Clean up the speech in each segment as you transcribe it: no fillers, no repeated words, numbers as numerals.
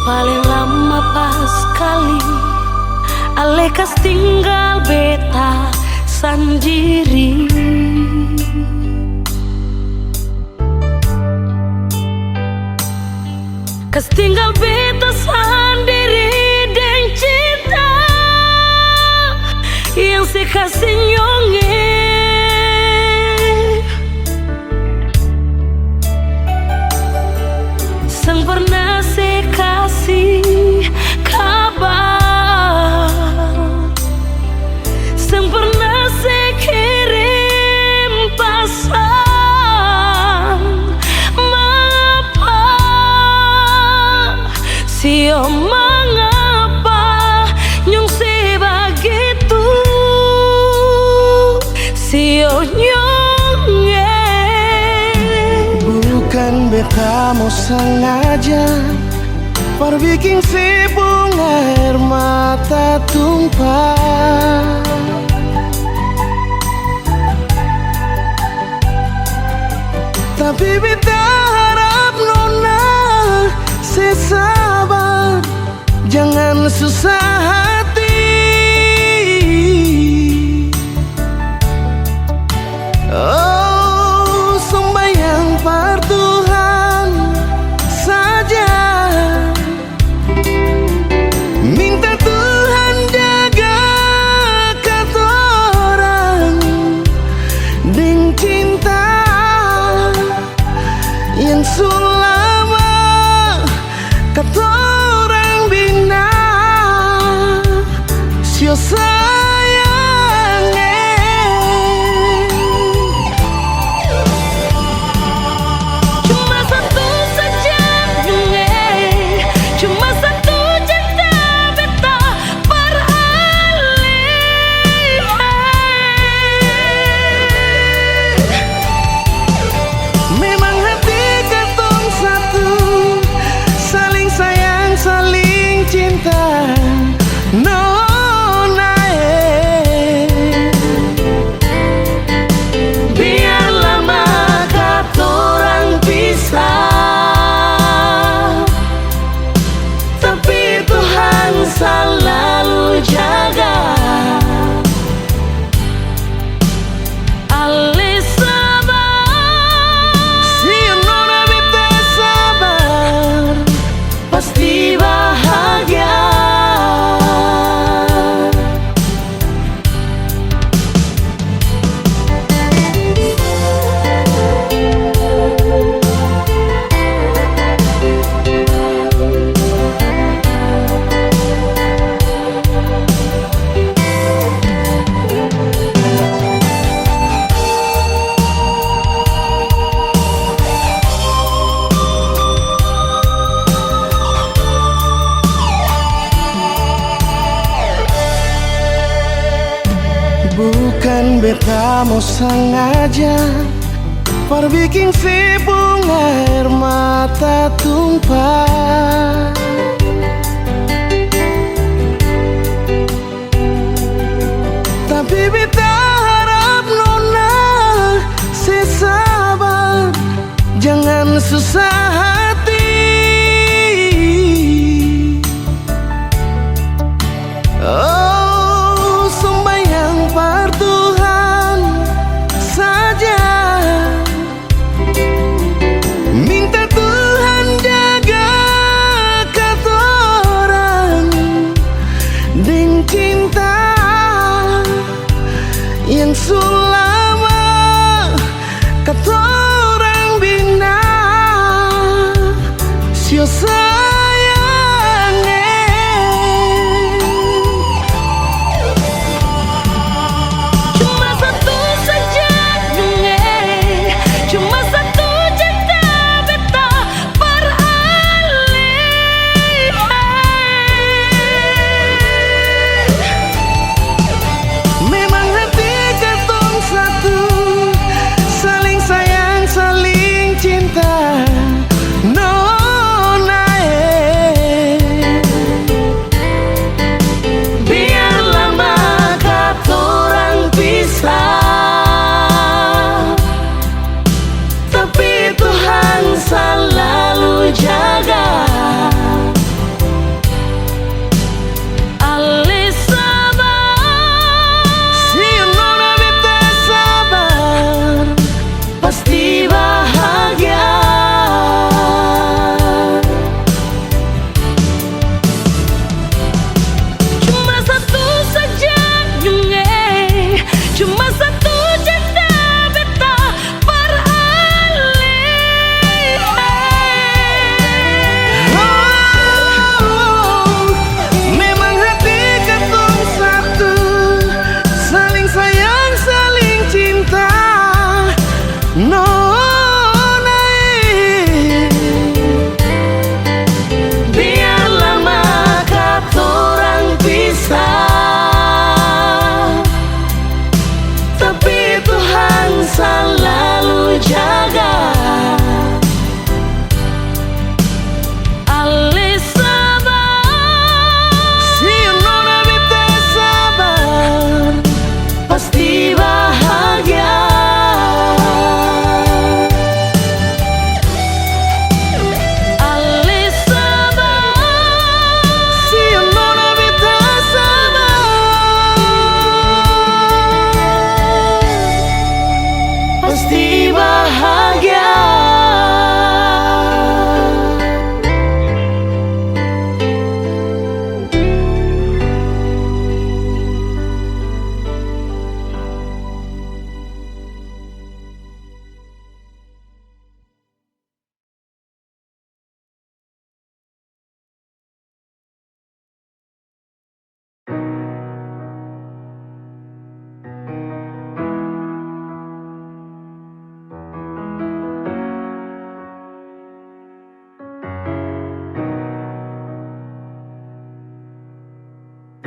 paling lama pas kali alekas tinggal beta sendiri. Kas tinggal beta sendiri dan cinta yang sekasih nyonge. Sang pernah sekasih kabar, sang pernah sekirim pesan. Mengapa, sio mengapa nyong sebegitu, sio nyonge. Bukan beta mau sengaja perbikin si bunga air mata tumpah, tapi beta harap nona sesabar, jangan susah hati. Oh, sembahyang par Tuhan saja, minta Tuhan jaga katorang dengan cinta yang selama katorang bina. Sio selalu jaga. Ale sabar, si nona beta sabar, pasti bahagia. bukan beta mau sengaja perbikin si bunga air mata tumpah, tapi beta harap nona sesabar, jangan susah hati. Oh, sembahyang par Tuhan saja, minta Tuhan jaga katorang dengan cinta yang selama katorang bina. Sio saling sayang, saling cinta. Nona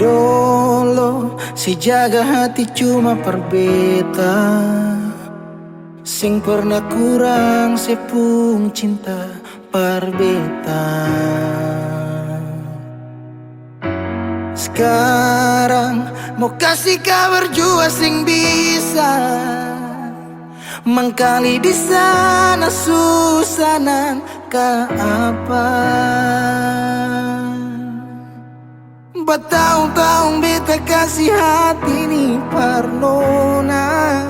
Dolo si jaga hati cuma perbeta, sing pernah kurang sepung cinta perbeta. Sekarang mau kasih kabar jua sing bisa mengkali di sana susah nang ka apa. Bertahun-tahun beta kasih hati ni parnona,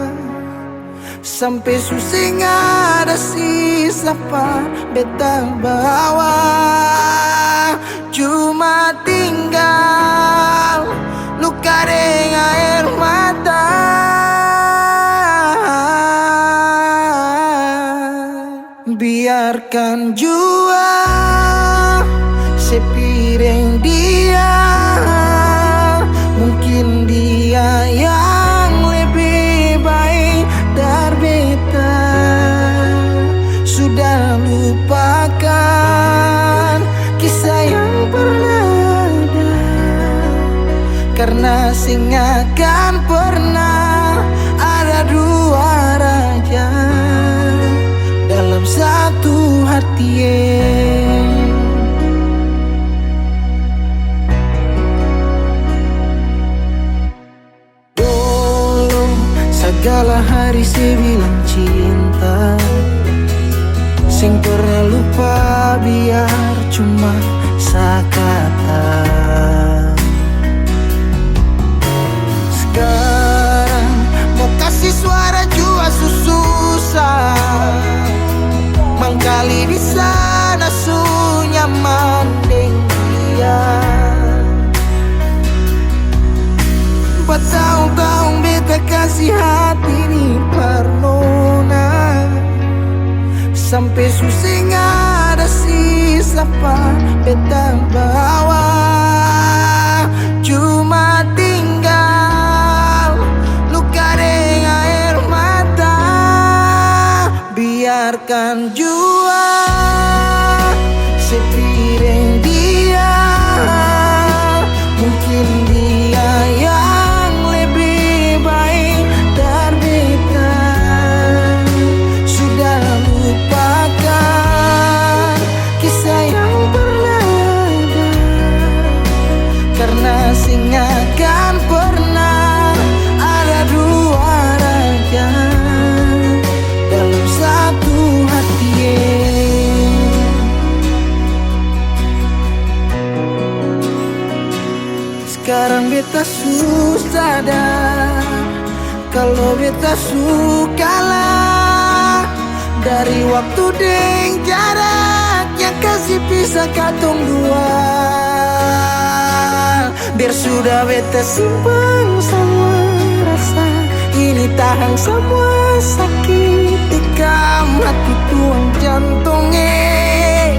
sampai susah ada sisa pa beta bawa. Cuma tinggal luka dengan air mata. Biarkan jua sepiring dia, mungkin dia yang lebih baik dari beta. Sudah lupakan kisah yang pernah ada, karena sing akan pernah ada dua raja dalam satu hati. Dulu segala hari saya bilang cinta, sing pernah lupa biar cuma sekata. Sekarang mau kasih suara jua susah, mangkali di sana su nyaman deng dia. Bertahun-tahun beta kasih hati ni parnona, sampai susah ada sisa pa beta bawa. Cuma tinggal luka dengan air mata. Biarkan jua sepiring dia, mungkin dia yang lebih baik dari beta. Sudah lupakan kisah yang pernah ada, karena sing akan pernah ada dua raja dalam satu hati. Sekarang beta susah sadar kalau beta sukalah dari waktu deng jaraknya kasih pisah katong dua. Biar sudah beta simpan semua rasa ini, tahan semua sakit tikam hati tuang jantungnya,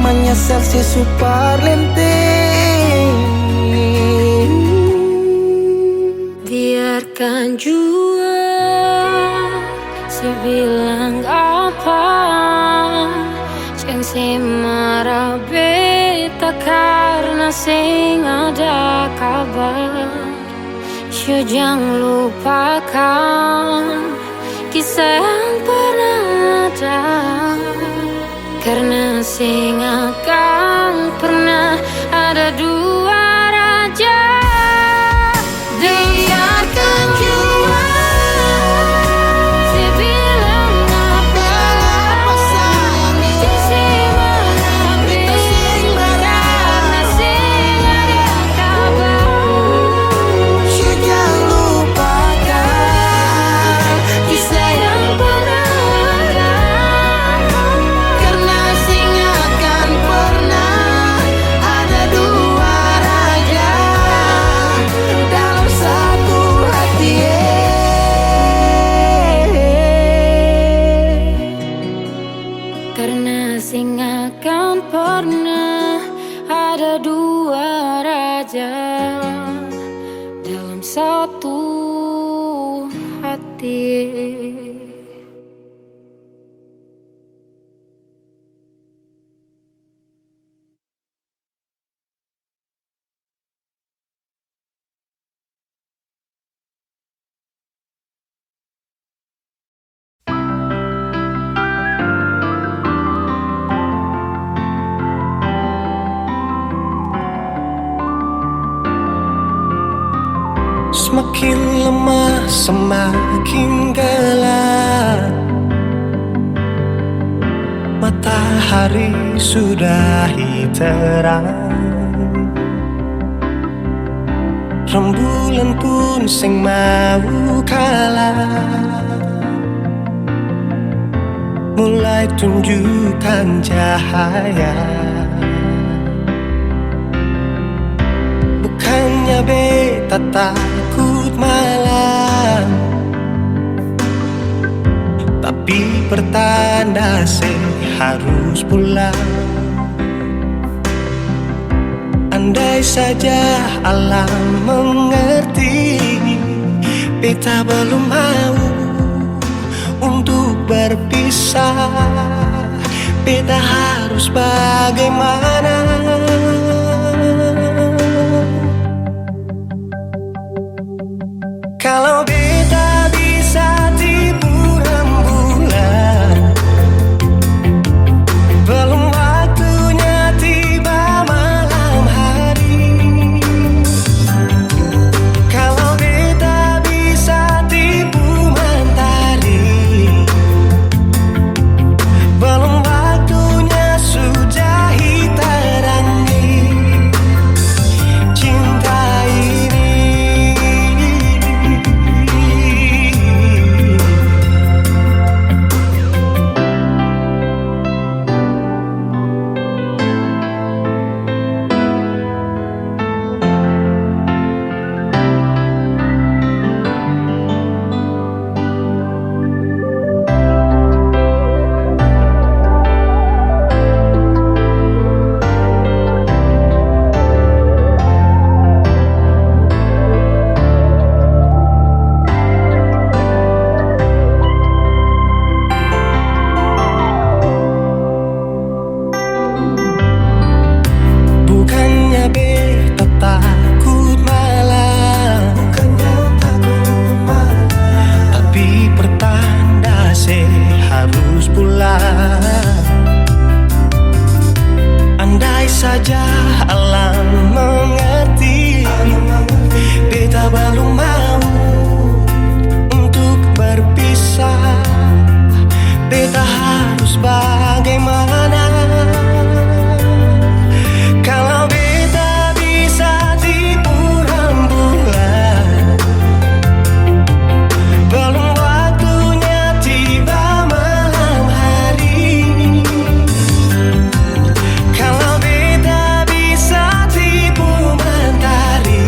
menyesal si super lenteng. Biarkan jua sebilang apa, jangan si marah beta karena sing ada kabar. Yo jangan lupakan kisah yang pernah ada, karena sing akan pernah ada dua raja. Biarkan jua sebilang apa, sisi mana beta karena sing ada kabar. Yo jangan lupakan Kisah yang pernah ada, karena sing akan pernah ada dua raja dalam satu hati. karena sing akan pernah ada dua raja dalam satu hati. semakin lemah, semakin gelap. Matahari sudahi terang, rembulan pun sing mau kalah, mulai tunjukkan cahaya. Bukannya beta takut malam, tapi pertanda harus pulang. Andai saja alam mengerti, beta belum mau untuk berpisah. Beta harus bagaimana? Kalau beta bisa tipu rembulan, belum waktunya tiba malam hari. Kalau beta bisa tipu mentari, belum waktunya sudahi terangi cinta ini. Bukannya beta takut malam, tapi pertanda harus pulang. Andai saja alam mengerti, beta belum mau untuk berpisah. Beta harus bagaimana? Kalau beta bisa tipu rembulan, belum waktunya tiba malam hari. Kalau beta bisa tipu mentari,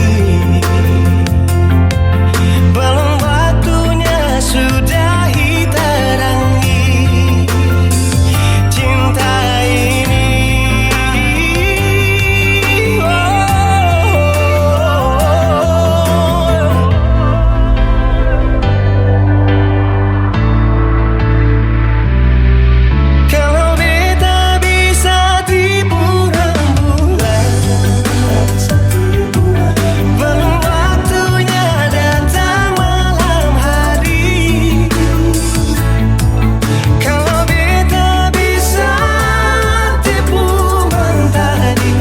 belum waktunya sudahi terangi cinta ini. Kalau beta bisa tipu rembulan, belum waktunya datang malam hari. Kalau beta bisa tipu mentari,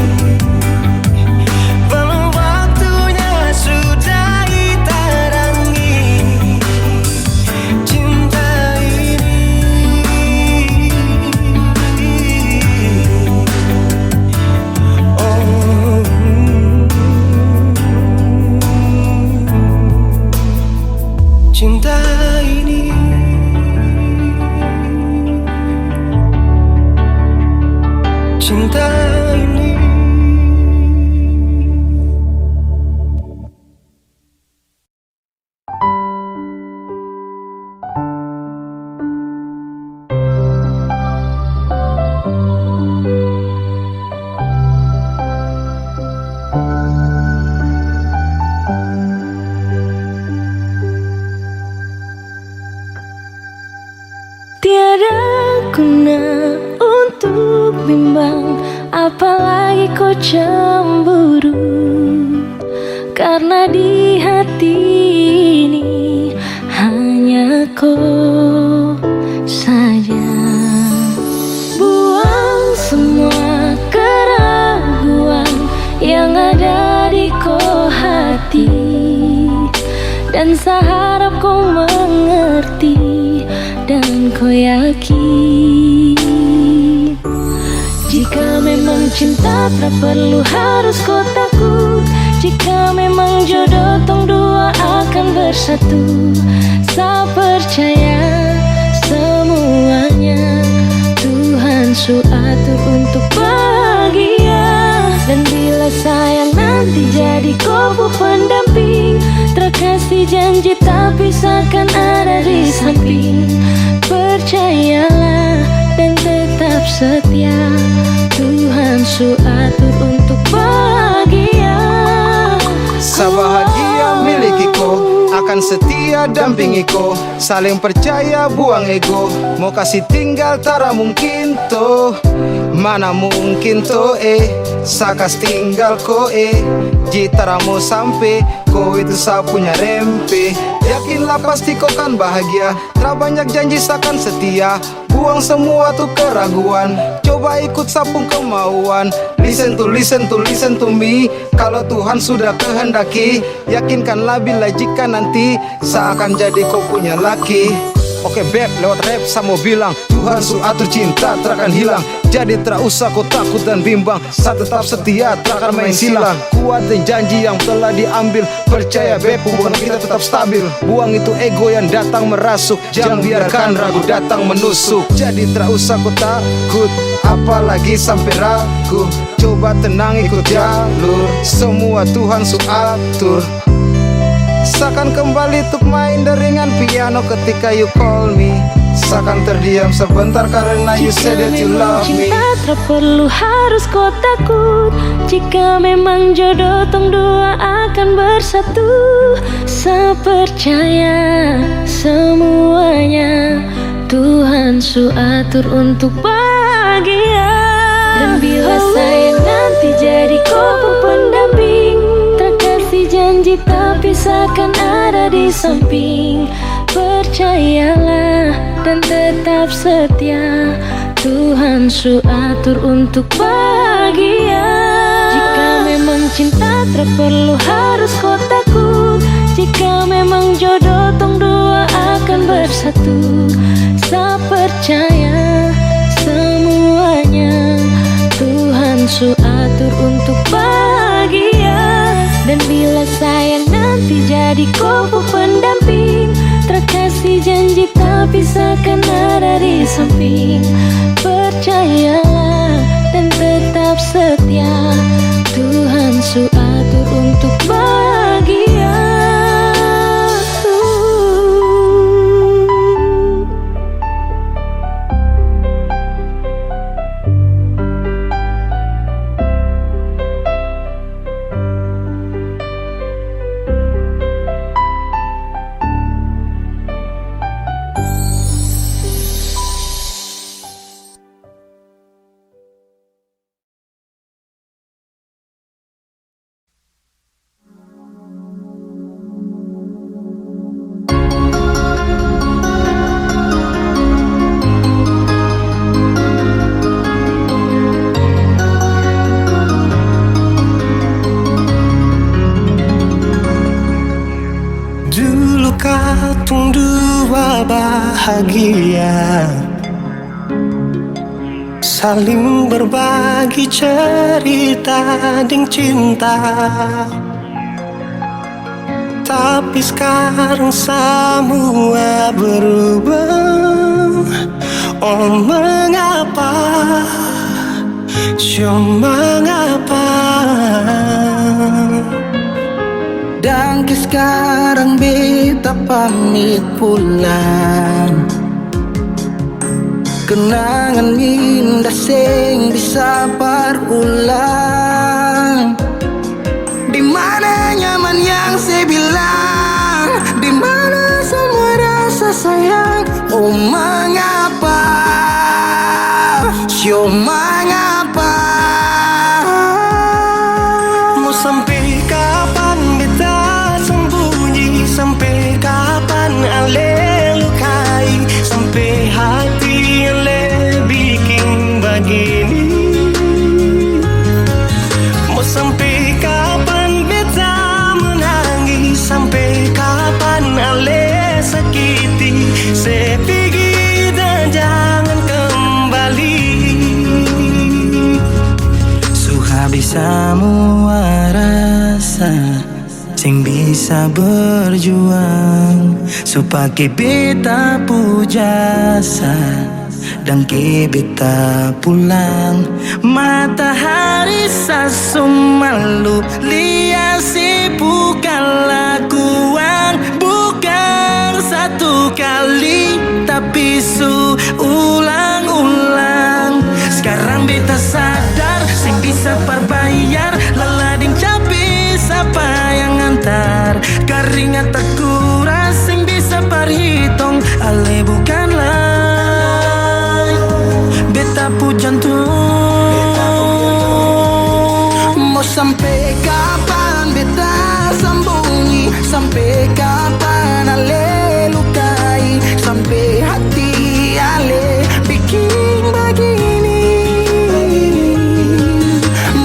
belum waktunya sudahi terangi cinta ini. Oh, cinta ini. Cinta ini. Tiada guna untuk bimbang, apalagi kau cemburu. Karena di hati ini hanya kau saja. Buang semua keraguan yang ada di kau hati. Dan seharap kau mengerti dan kau yakin. Jika memang cinta tak perlu harus kau takut. Jika memang jodoh tong dua akan bersatu. Saya percaya semuanya Tuhan su atur untuk bahagia. Dan bila saya nanti jadi kau pendamping, terkasih janji tak pisahkan ada di samping. Percayalah dan tetap setia, Tuhan su atur untuk bahagia. Sebahagia milikiku, akan setia dampingiku. Saling percaya buang ego, mau kasih tinggal tara mungkin toh. Mana mungkin toh sakas tinggal ko jitara mau sampai ko itu saya punya rempe. Yakinlah pasti kau kan bahagia, tak banyak janji sakan setia. Buang semua tuh keraguan, coba ikut sapung kemauan. Listen to me. Kalau Tuhan sudah kehendaki, yakinkanlah bila jika nanti seakan jadi kau punya laki. Oke beb, lewat rap saya mau bilang Tuhan su atur cinta takkan hilang. Jadi tak usah kau takut dan bimbang, saya tetap setia takkan main silang. Kuatin janji yang telah diambil, percaya beb hubungan kita tetap stabil. Buang itu ego yang datang merasuk, jangan biarkan ragu datang menusuk. Jadi tak usah kau takut, apalagi sampai ragu. Coba tenang ikut jalur, semua Tuhan su atur. Seakan kembali untuk main deringan piano ketika you call me. Seakan terdiam sebentar karena you said that you love me. Cinta tak perlu harus kau takut. Jika memang jodoh tong dua akan bersatu. Saya percaya semuanya Tuhan su atur untuk bahagia. Dan bila saya nanti jadi kau pendamping, terkasih janji tak pisahkan ada di samping. Percayalah dan tetap setia, Tuhan su atur untuk bahagia. Jika memang cinta tak perlu harus kau takut. Jika memang jodoh tong dua akan bersatu. Saya percaya semuanya Tuhan su atur untuk bahagia. Dan bila saya nanti jadi kau pendamping, terkasih janji tak pisahkan ada di samping. Percayalah dan tetap setia, Tuhan su atur untuk bahagia. Katung dua bahagia, saling berbagi cerita ding cinta. Tapi sekarang semua berubah. Oh mengapa, mengapa? Dan sekarang beta pamit pulang. Kenangan indah sing bisa berulang. Di mana nyaman yang saya bilang, di mana semua rasa sayang. Oh mengapa, mengapa? Mau sampai kapan beta sembunyi? Sampai kapan ale lukai? Sampai hati ale bikin begini? Mau sampai kapan beta menangis? Sampai kapan bisa mua rasa sing bisa berjuang supaya beta pujasa dan beta pulang. Matahari sasumalu liasi bukan lakuan, bukan satu kali tapi ulang-ulang. Sekarang beta sadar sing bisa perbayar lelading capi siapa yang antar keringat terkuras sing bisa perhitung ale bukanlah beta pu jantung. Mau sampai kapan beta sembunyi, sampai kapan ale lukai, sampai hati ale bikin begini.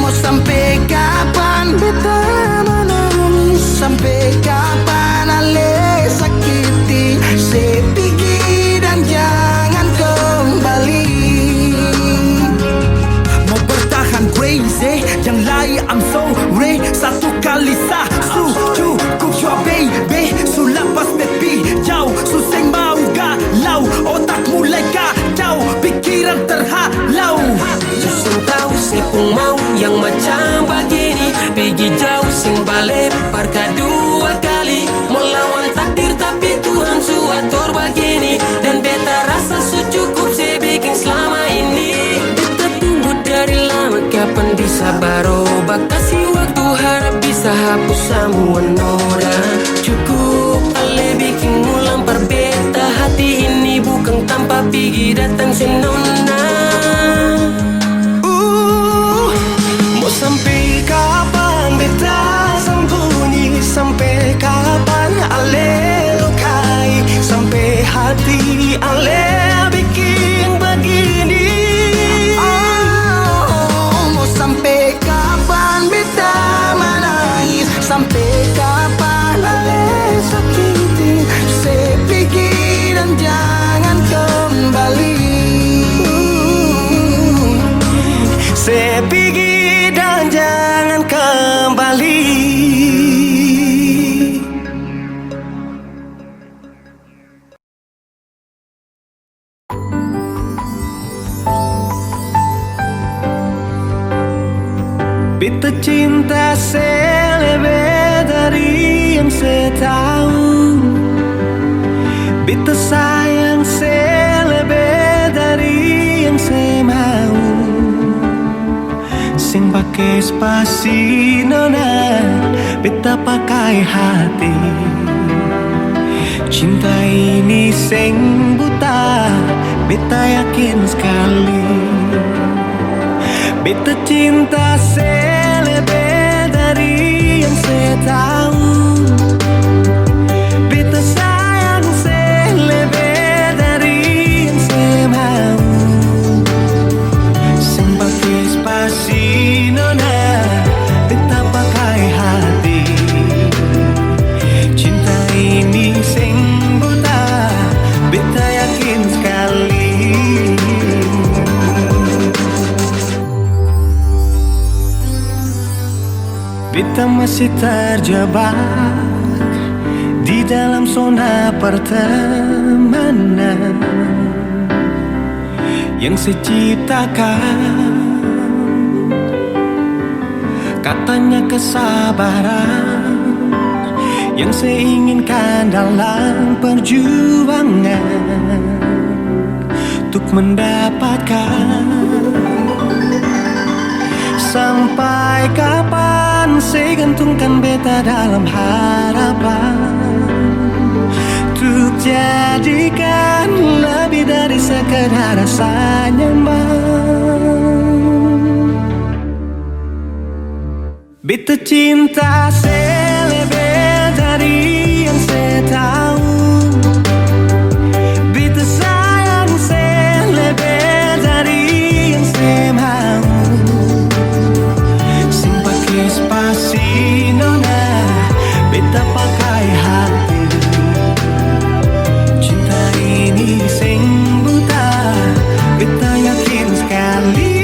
Mau sampai kapan beta menangis, sampai kapan ale sakiti, sepigi dan jangan kembali. Mau bertahan crazy, yang lain I'm sorry. Satu kali sah, cukup jua baby. Sulapas baby, jauh suseng mau galau. Otak mulai kacau, pikiran terhalau. Susung tahu sepung mau yang macam begini, pergi jauh sing balik parka dua kali. Melawan takdir tapi Tuhan suatur begini, dan beta rasa cukup saya bikin selama ini. Beta tunggu dari lama kapan bisa berubah, kasih waktu harap bisa hapus semua noda. Cukup ale bikin ulang perbeta, hati ini bukan tanpa pergi datang senona. Mau sampai kapan beta sembunyi, sampai kapan ale lukai, sampai hati ale bikin begini. Mau sampai kapan beta menangis, sampai kapan ale sakiti, sepigi dan jangan kembali. Saya pergi dan jangan kembali. Beta cinta saya lebih dari yang saya tahu, beta sayang saya lebih dari yang saya mau. Sing pakai spasi nona, beta pakai hati. Cinta ini sing buta, beta yakin sekali. Beta cinta saya lebih dari yang saya tahu, beta sayang saya lebih dari yang saya mau. Sing pakai spasi nona, beta pakai hati. Cinta ini sing buta, beta yakin sekali. Beta masih terjebak di dalam zona pertemanan yang saya ciptakan. Katanya kesabaran yang saya inginkan dalam perjuangan untuk mendapatkan. Sampai kapan saya gantungkan beta dalam harapan untuk jadikan lebih dari sekedar rasa nyaman. Beta cinta saya lebih dari yang saya tahu, beta sayang saya lebih dari yang saya mau. Sing pakai spasi nona, beta pakai hati. Cinta ini sing buta, beta yakin sekali.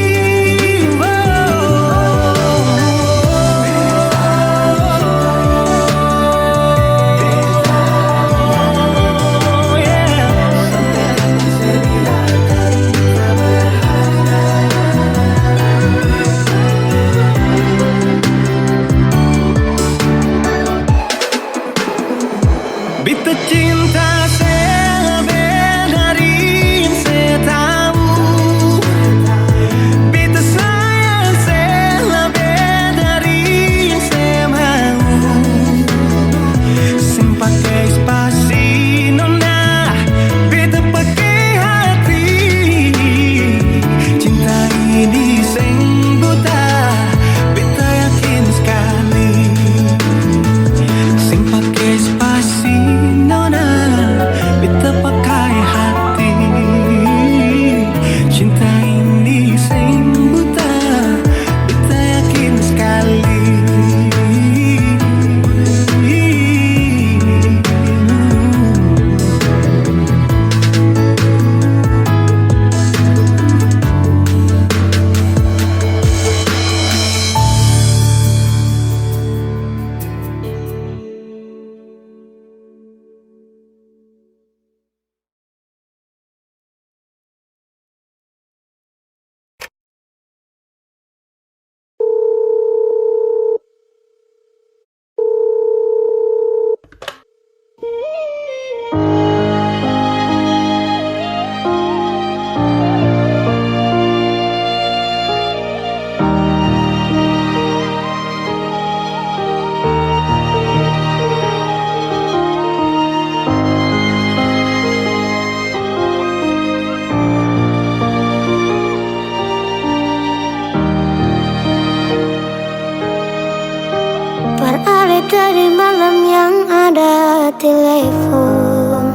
ada telepon,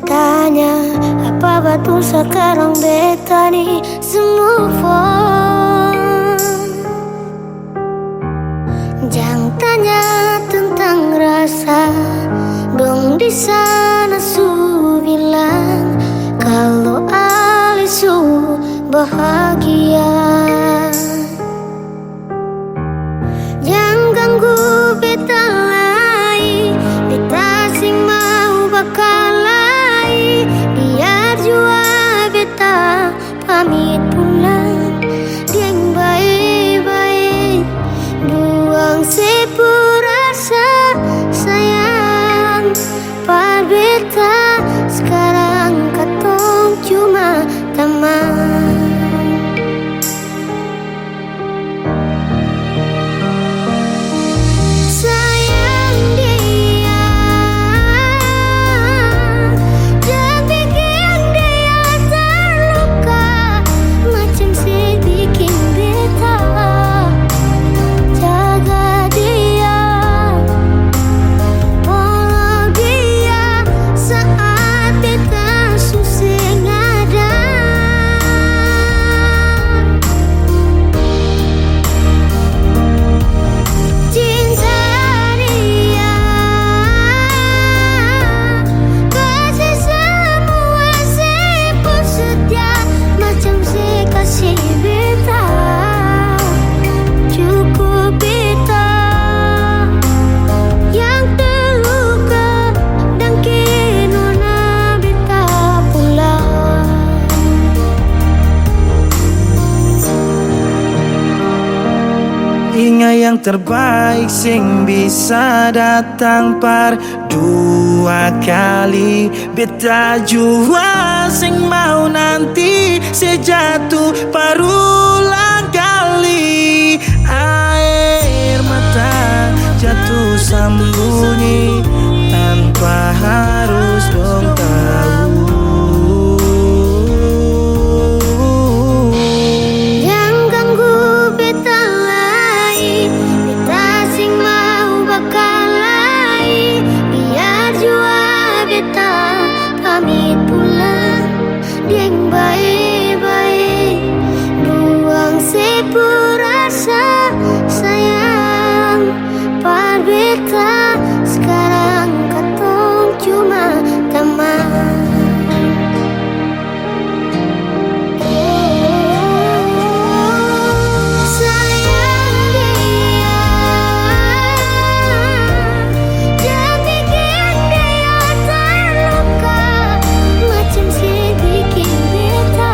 tanya apa betul sekarang beta nih semua phone. Jangan tanya tentang rasa, dong di sana su bilang kalau Ali su bahagia. Jangan ganggu beta lagi, beta sing mau bakal lagi. Biar jua beta pamit pulang, yang baik-baik buang sepurasa sayang. Par beta sekarang katong cuma teman. Sayang dia, jangan bikin dia terluka, macam bikin beta. Jaga dia, follow dia saat beta susah ada. Cinta dia, kasih semua sepul setia, macam kasih beta. Cukup beta yang terluka dan kenona beta pulang. Ingat yang terbaik sing bisa datang par dua kali. Beta jua sing mau nanti sejatuh parulang kali. Air mata jatuh sembunyi tanpa harus dong tahu. Jangan ganggu beta lagi, beta sing mau bakal lagi. Biar jua beta pamit pulang, yang baik-baik buang sepurasa sayang. Par beta sekarang katong cuma teman. Sayang dia, jangan bikin dia terluka, macam bikin beta.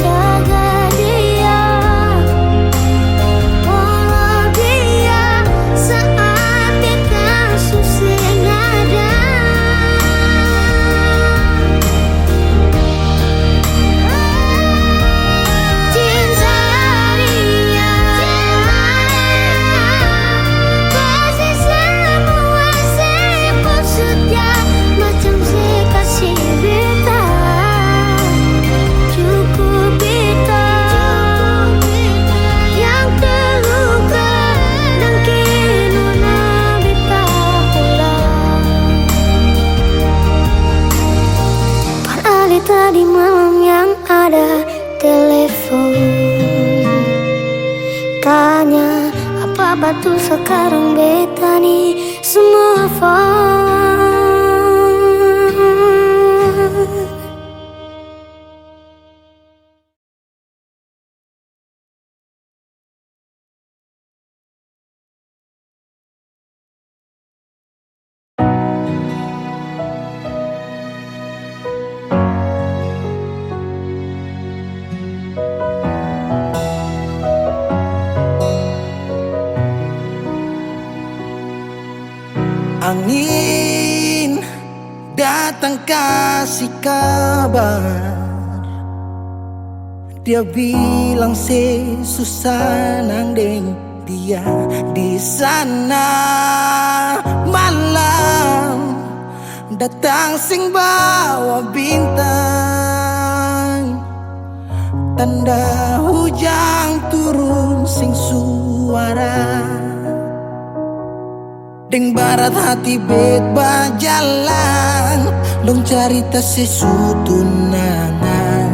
Jaga dia, follow dia saat beta susah ada. Cinta dia, kasih semua sepul setia, macam kasih beta. Cukup beta yang terluka dan kenona beta pulang. Par Ali tadi malam yang ada telepon, tanya apa betul sekarang beta nih semua phone. Angin datang kasih kabar, dia bilang susah nang deng dia di sana. Malam datang sing bawa bintang, tanda hujan turun sing suara. Deng barat hati bet bajalan, dong carita sesutunangan.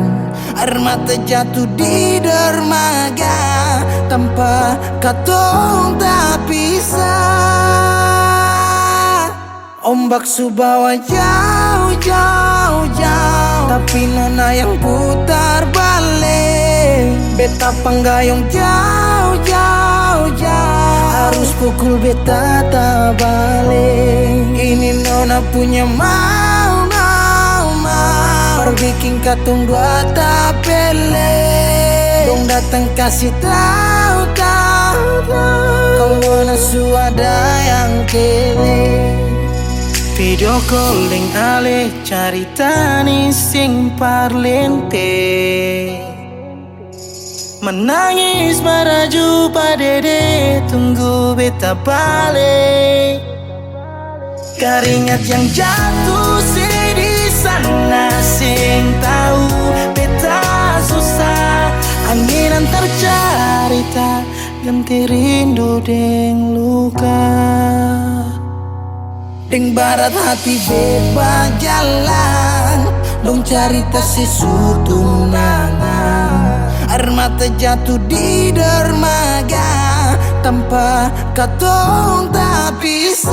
Air mata jatuh di dermaga, tanpa katong tak pisah. Ombak subawa jauh, jauh, jauh, tapi nona yang putar balik. Beta panggayong jauh, jauh, jauh, harus pukul beta tak balik. Ini nona punya mau, mau, mau, bikin katong dua tak pele. Dong datang kasih tahu, tahu, tahu, kalau nasu ada yang kele. Video call deng ale carita ni sing parlente, menangis maraju padede tunggu beta balik. Keringat yang jatuh di sana sing tahu beta susah. Angin antar carita ganti rindu deng luka. Deng barat hati beba jalan, dong carita sesutunangan. Air mata jatuh di dermaga, tanpa katong tak pisah.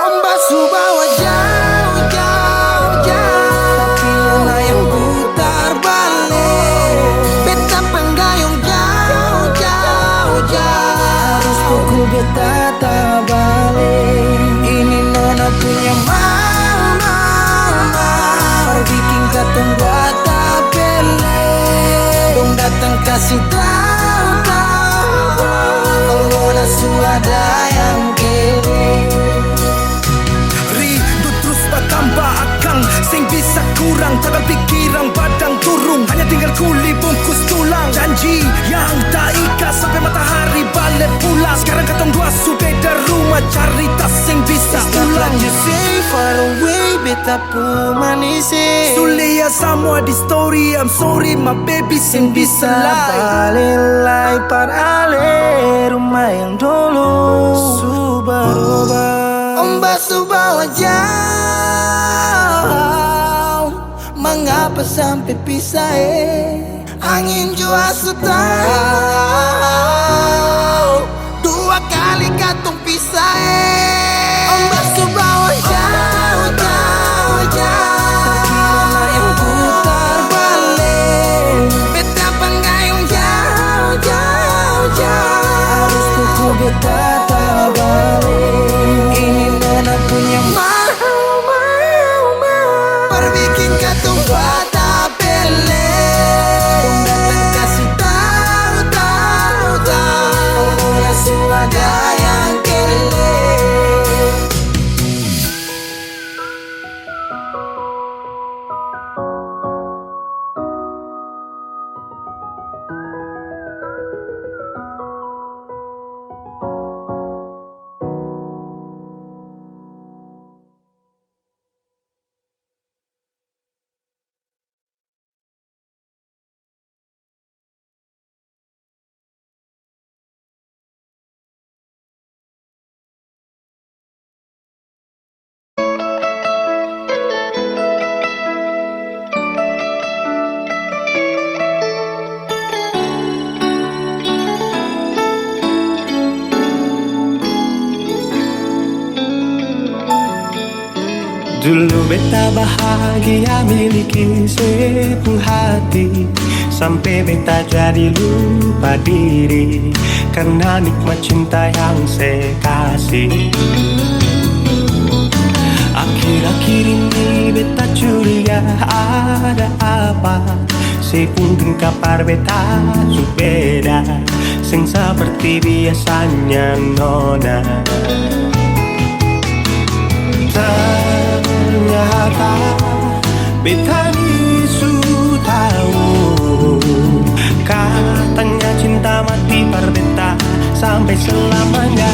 Ombak subawa jauh, jauh, jauh, tapi nona yang putar balik. Beta panggayong jauh, jauh, jauh, harus pukul beta tak balik. Ini nona punya mau, mau, mau, bikin katong buat tak pele. Dong datang kasih tahu, tahu, kalau nasu ada yang kere. Rindu terus bertambah akang, sing bisa kurang, takkan pikiran badang turung. Hanya tinggal kuli bungkus tulang, janji yang tak ikat sampai matahari balik pulang. Sekarang katong dua su beda rumah, cari tas sing bisa ulang. You say far away, beta pu manise. Sulia semua di story, I'm sorry my baby sing bisa Balelai par ale rumah yang dulu Subaroba. Ombak subawa jauh, mengapa sampai pisah angin jua tahu, dua kali katong pisah Ombak subawa jauh, jauh, jauh, tapi nona yang putar balik. Beta panggayong jauh, jauh, jauh, harus pukul beta tak balik. Ini nona punya mau, mau, mau, perbikin katong buat tak pele. Dong datang kasih tahu, tahu, tahu, kalau nasu ada yang kele. Dulu beta bahagia miliki sepenuh hati, sampai beta jadi lupa diri karena nikmat cinta yang saya kasih. Akhir-akhir ini beta curiga ada apa, sepuntung kapar beta su beda, sing seperti biasanya nona. Ternyata beta ni su tahu, katanya cinta mati par beta sampai selamanya.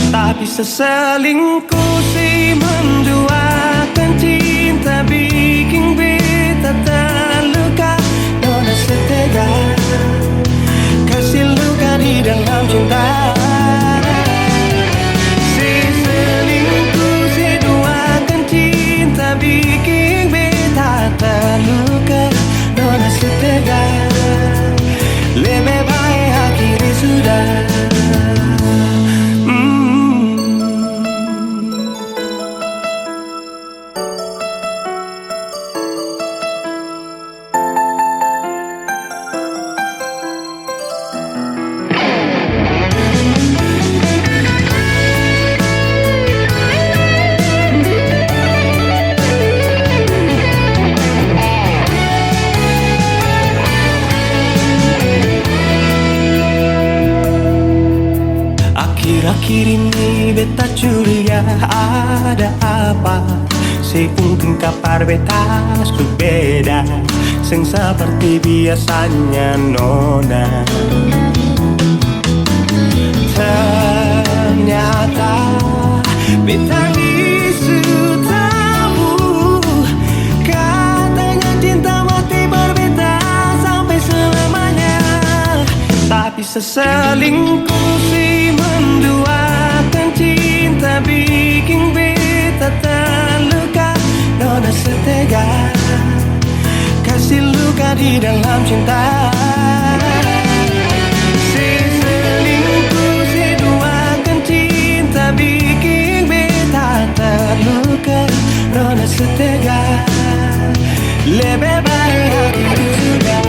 Tapi seselingkuh si menduakan cinta bikin beta terluka. Nona setega kasih luka di dalam cinta. setega, lebih baik akhiri sudah. Akhir-akhir ini beta curiga ada apa, seungkin kapar beta beda, sing seperti biasanya nona. Ternyata beta isu tabu, katanya cinta mati berbeda sampai selamanya. Tapi seselingkuh si menduakan cinta bikin beta terluka. Nona setega kasih luka di dalam cinta. Si selingkuh si duakan cinta bikin beta terluka. Nona setega lebih baik akhiri sudah.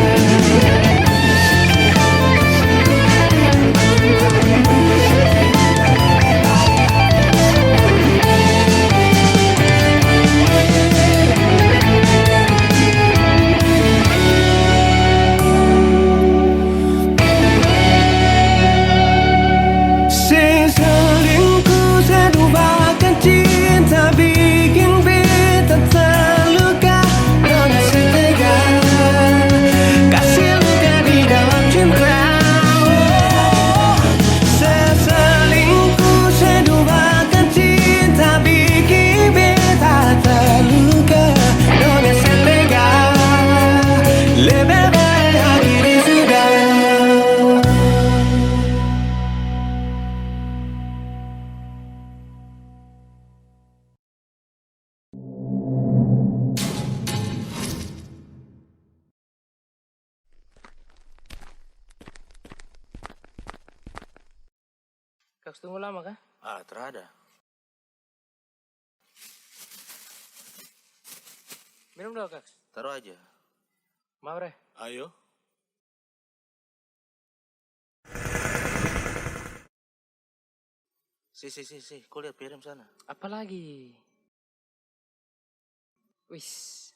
Kaks tunggu lama kah? Ah, terada. Minum dulu Kaks. Taruh aja. Mau Re? Ayo. Si, kau lihat piring sana. Apa lagi? Wis,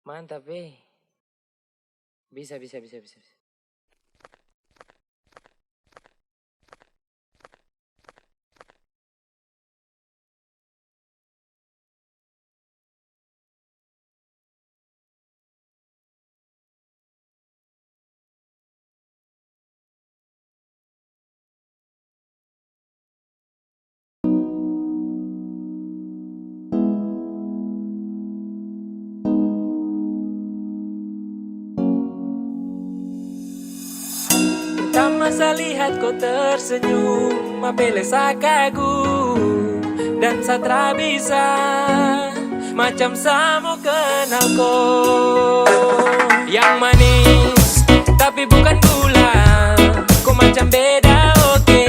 mantap Bisa. Tak masa lihat kau tersenyum, apele kagum dan satra bisa macam samo kenal kau. Yang manis tapi bukan gula, kau macam beda oke.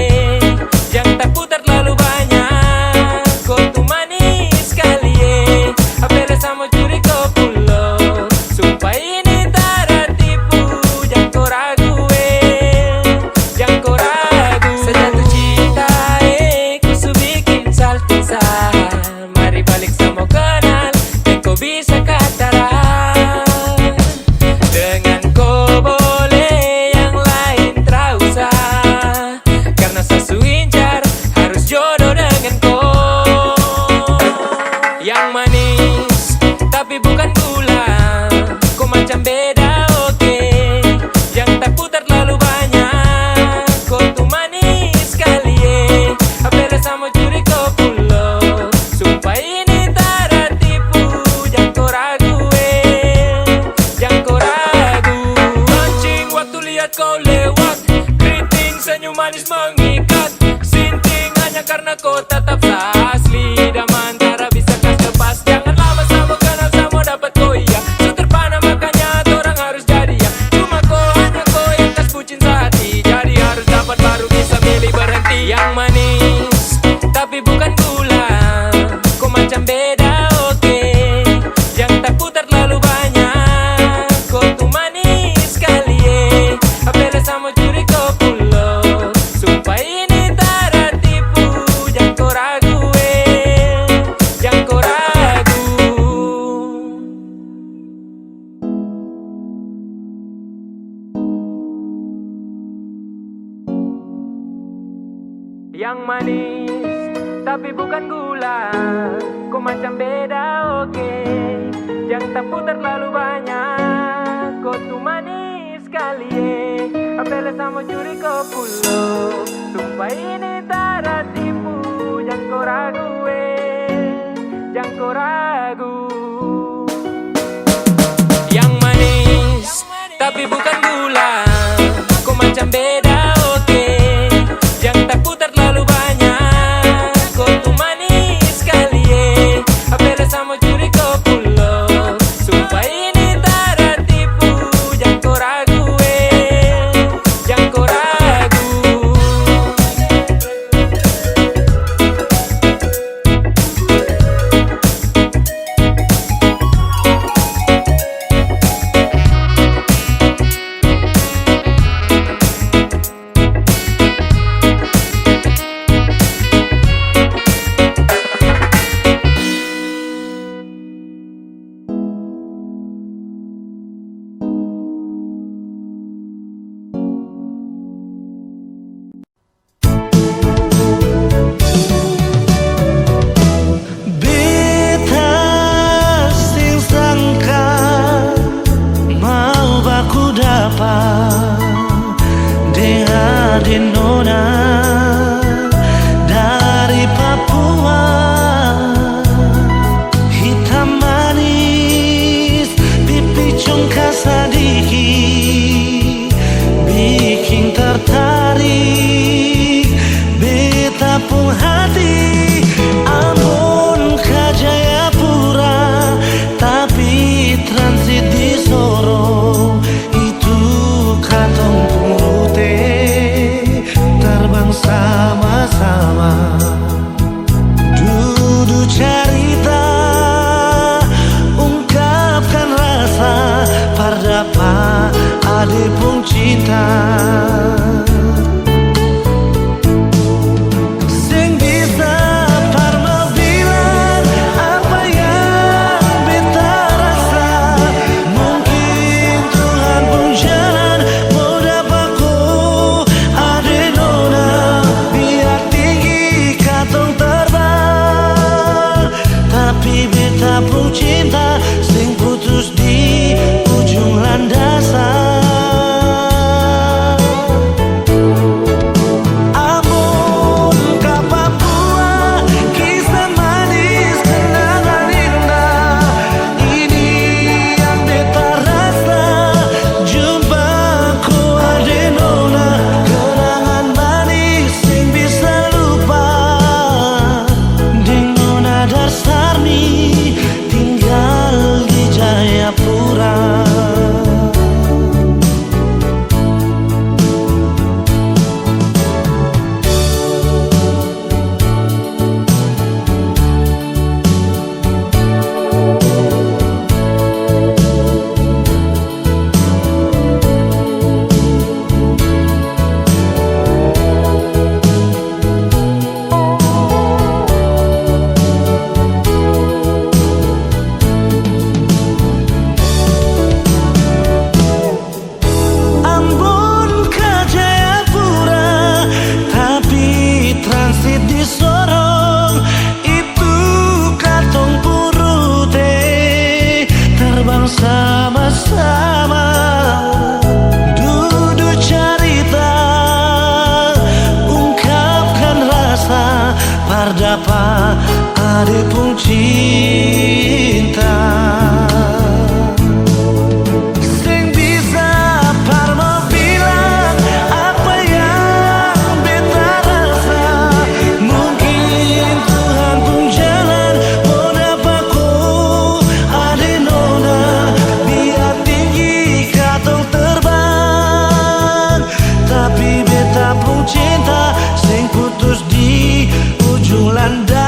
Yang tak putar terlalu banyak, kau tuh manis sekali apele samo curi kau pulau. Sumpah ini tak tipu, jangan kau ragu jangan kau ragu. Sejatuh cinta ku su bikin saltisa. Mari balik sama kenal, dan kau bisa kataran. Dengan kau boleh yang lain terusah, karena sasu incar harus jodoh dengan kau. Yang manis tapi bukan gula, kau macam beda oke. Yang tak putar terlalu banyak, kau tuh manis sekali apele sama curi kau pulau. Sumpah ini tak tipu, jangan kau ragu jangan kau ragu. Mancing waktu lihat kau lewat, keriting senyum manis mengikat. Sinting hanya karena kau tetap asli, dan antara bisa kas lepas. Jangan lama sama kenal sama dapat kau iya. Su terpana makanya orang harus Yang manis tapi bukan gula, kau macam beda oke. Jangan tak putar terlalu banyak, kau tuh manis sekali apel sama curi kau pulau. Sumpah ini tak ada tipu, jangan kau ragu jangan kau ragu. Yang manis tapi bukan gula, kau macam beda oke. Jangan tak putar terlalu banyak, kau tuh manis sekali apel sama curi kau pulau. Sumpah ini tak ada tipu, jangan kau ragu jangan kau ragu. Beta sing sangka mau baku dapat dengan nona dari Papua. Hitam manis pipi congkak sadiki bikin tertarik beta pun hati. Ambon ke Jayapura tapi transit di Sorong, itu katong purute terbang sama-sama. Duduk cerita ungkapkan rasa pardapa ade pun cinta. Sing bisa parma bilang apa yang beta rasa. Mungkin Tuhan pun jalan mau dapatku ade nona. Biar tinggi katong terbang, tapi beta pun cinta sing putus di ujung landasan. Tinggal di Jayapura. Ambon ke Jayapura tapi transit di Sorong, itu katong purute terbang sama-sama. Duduk cerita ungkapkan rasa pardapa ade pun cinta. Sing bisa parma bilang apa yang beta rasa. Mungkin Tuhan pun jalan mau dapatku ade nona. Biar tinggi katong terbang, tapi beta pun cinta sing putus di ujung landasan.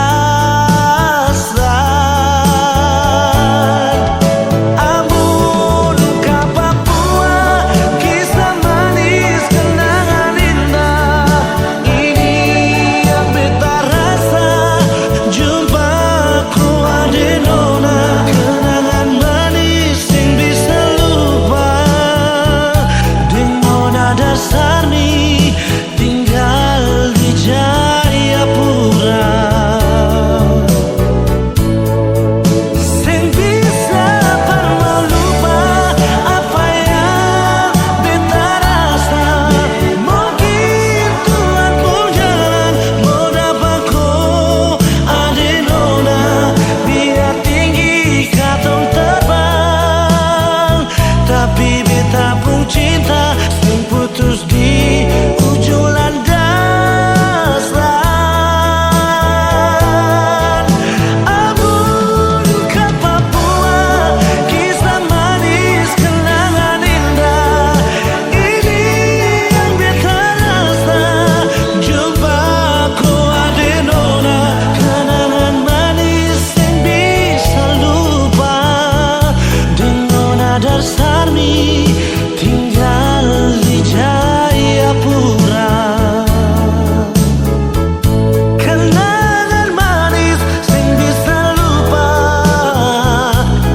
beta pun cinta sering putus di ujung landas ran. Abun ke Papua, kisah manis kenangan indah. Ini yang beta rasa, jumpa ku ade nona. Kenangan manis yang bisa lupa, dengan Adar Sarmi tinggal di Jayapura. Kenangan manis yang bisa lupa,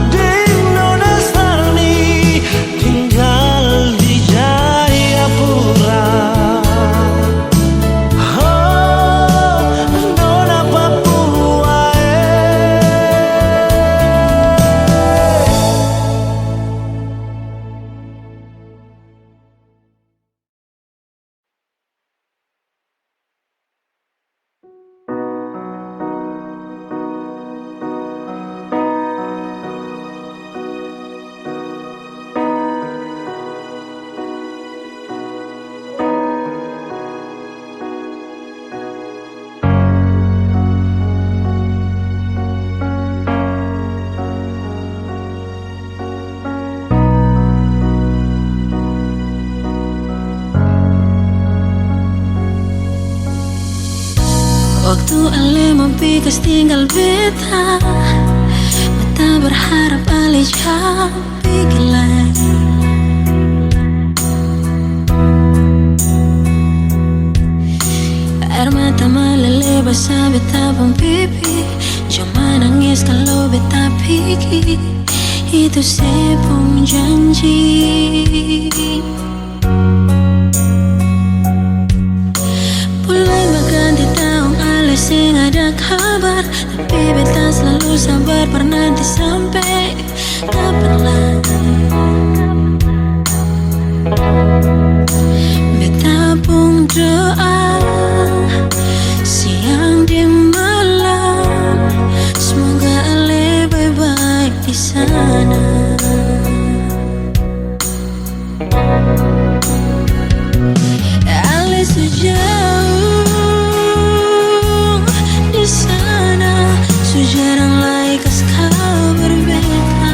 dengan Adar Sarmi tinggal di Jayapura. Oh, Nona Papua, waktu Ale mempikas tinggal beta, beta berharap Ale jauh pergi lagi. Air mata meleleh basah beta pun pipi, cuma nangis kalau beta pergi. Itu sepung janji. Bulan berganti tahun Ale sing ada kabar, tapi beta selalu sabar bernanti sampai kapan lagi. Beta pun doa siang di malam, semoga Ale baik-baik di sana. Ale sejauh di sana, sejarang lagi kas kabar beta.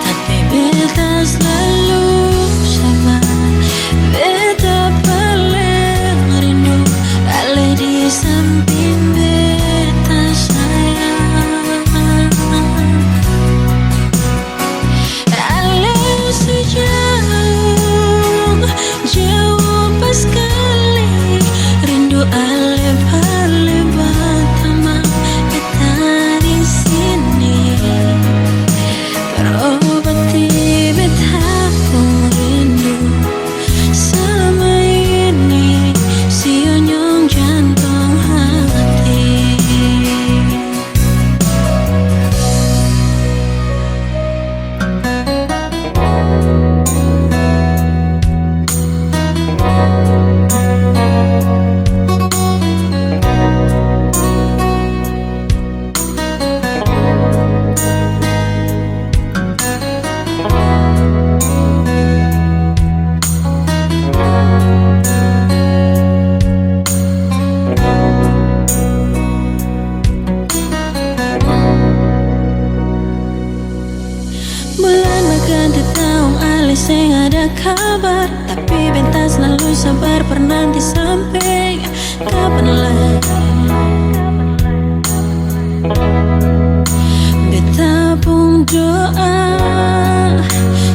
Tapi beta selalu sabar, beta paling rindu Ale di samping beta sayang. Ale sejauh jauh pas kali, rindu Ale paling pertama beta di sini. Terobati beta pun rindu selama ini, sionyong jantung hati. Bulan berganti tahun Ale sing ada kabar, tapi beta selalu sabar bernanti sampai kapan lagi. Beta pun doa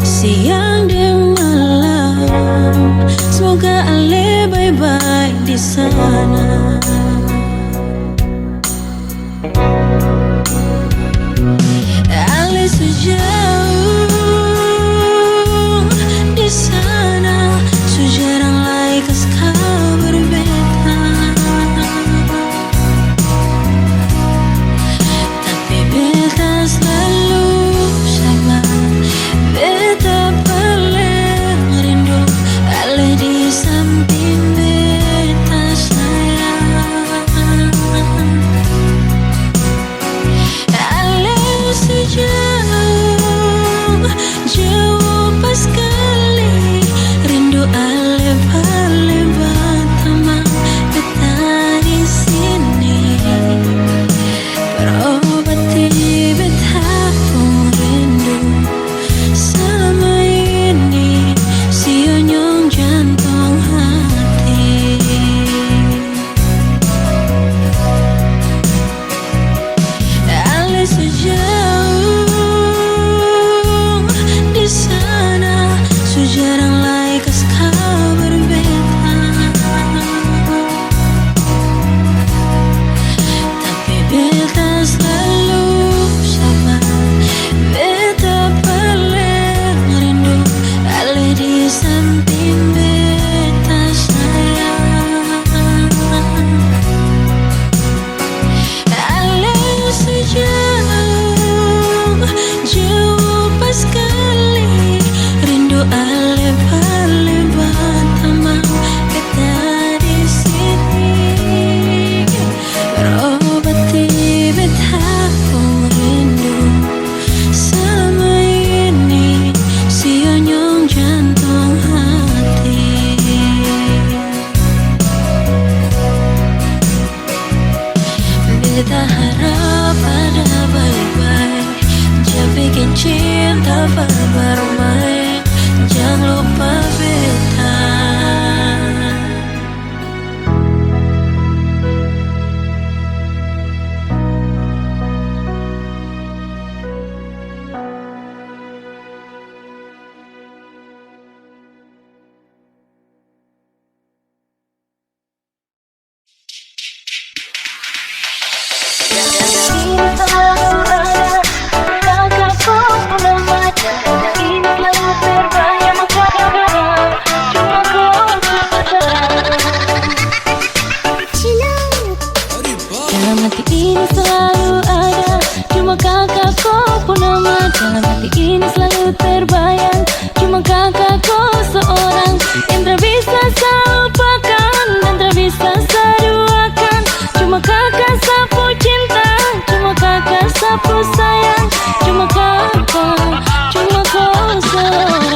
siang dan malam, semoga Ale baik-baik di sana. Ale sejauh di sana, sejarang lagi kas kabar beta. Tapi beta selalu sabar, dapat bermain, jangan lupa beta. Dalam hati ini selalu ada, cuma kakak kau purnama. Dalam hati ini selalu terbayang, cuma kakak kau seorang yang tak bisa saya lupakan dan tak bisa saya duakan. Cuma kakak sapu cinta, cuma kakak sapu sayang, cuma kakak, cuma kau seorang.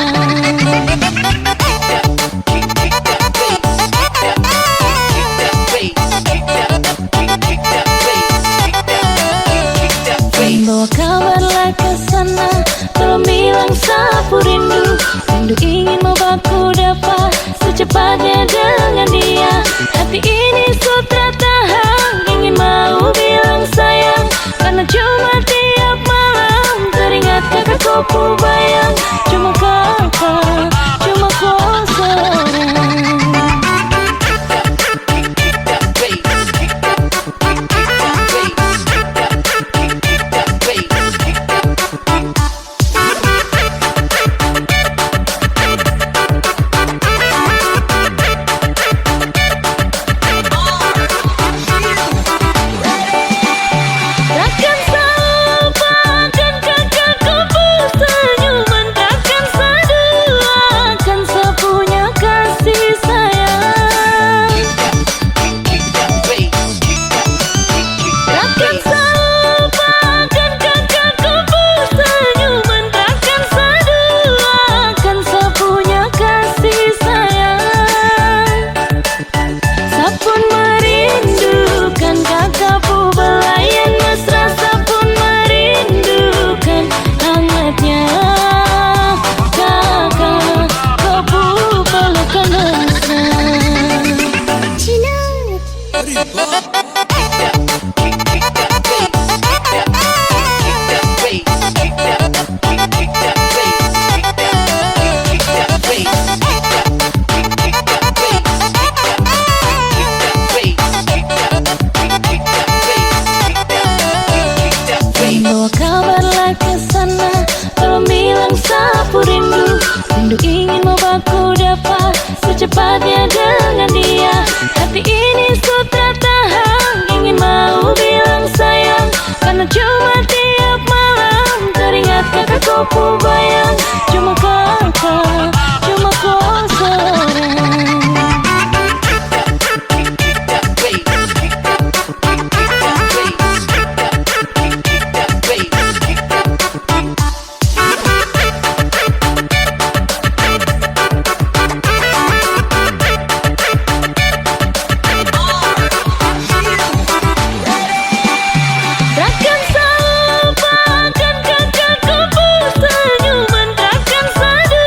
Bawa kabarlah ke sana, tolong bilang sapu rindu. Rindu ingin mau baku dapat secepatnya dengan dia. Hati ini sutra tahan, ingin mau bilang sayang, karena cuma tiap malam teringat kakak kau bayang. Cuma kakak, cuma kau seorang. Bawa kabarlah ke sana, tolong bilang sapu rindu. Rindu ingin mau baku dapat secepatnya dengan dia. Hati ini sutra tahan, ingin mau bilang sayang, karena cuma tiap malam teringat kakak kau bayang. Cuma kakak, cuma kau seorang. Takkan saya lupakan kakak kau senyuman, takkan saya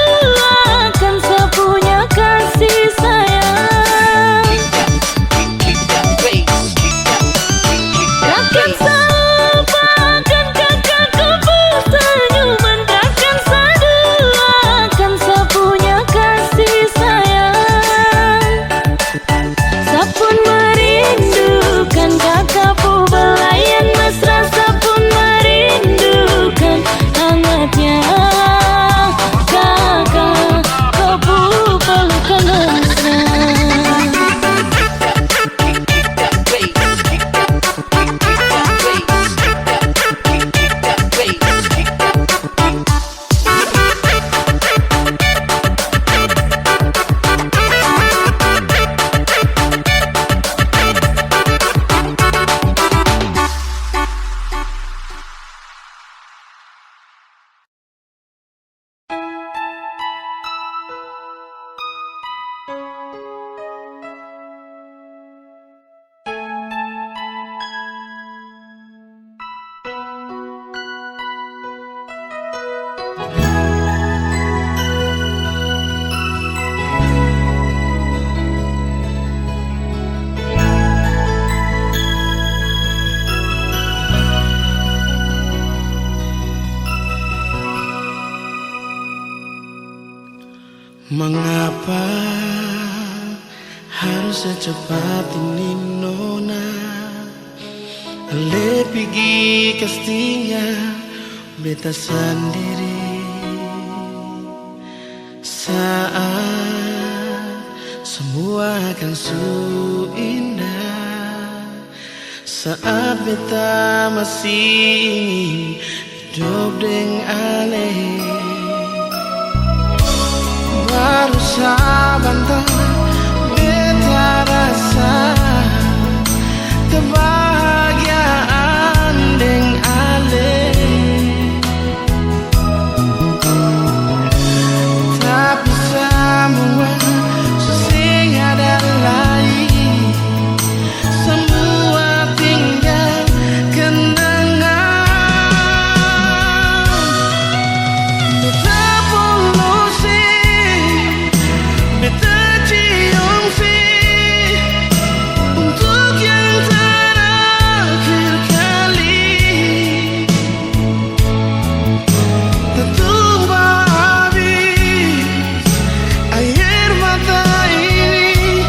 Mengapa harus secepat ini nona? Ale pergi kastinya beta sendiri. Saat semua akan su indah, saat beta masih ingin hidup dengan ale, baru sabantar beta rasa kebahagiaan dengan ale. Tapi semua susah ada lain, semua tinggal kenangan. Beta polusi, beta cium sih untuk yang terakhir kali. Tertumpah habis air mata ini,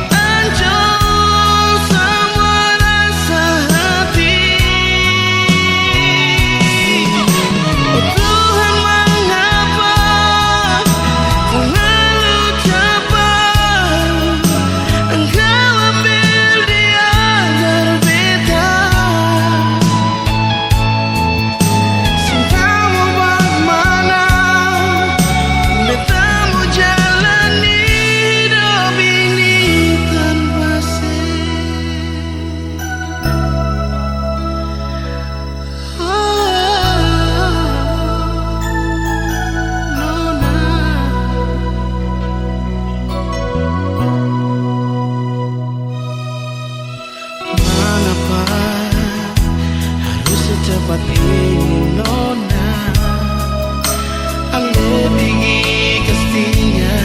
hancur semua rasa hati. Oh Tuhan, mengapa terlalu cepat Engkau ambil dia dari beta? Cintamu bagaimana? Beta mau jalani hidup ini tanpa Mengapa harus secepat ini nona? Ale pergi kastinya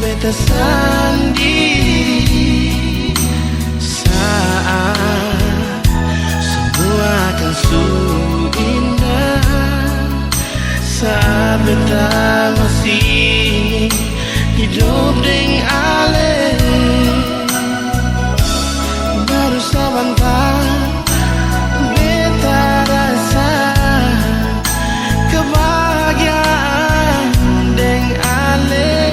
beta sendiri. Saat semua akan su indah, saat beta masih ingin hidup dengan ale, baru sebentar beta rasa kebahagiaan dengan ale.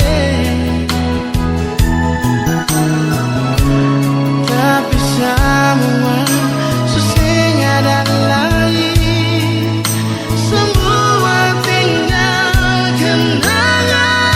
Tapi semua susah ada lain, semua tinggal kenangan.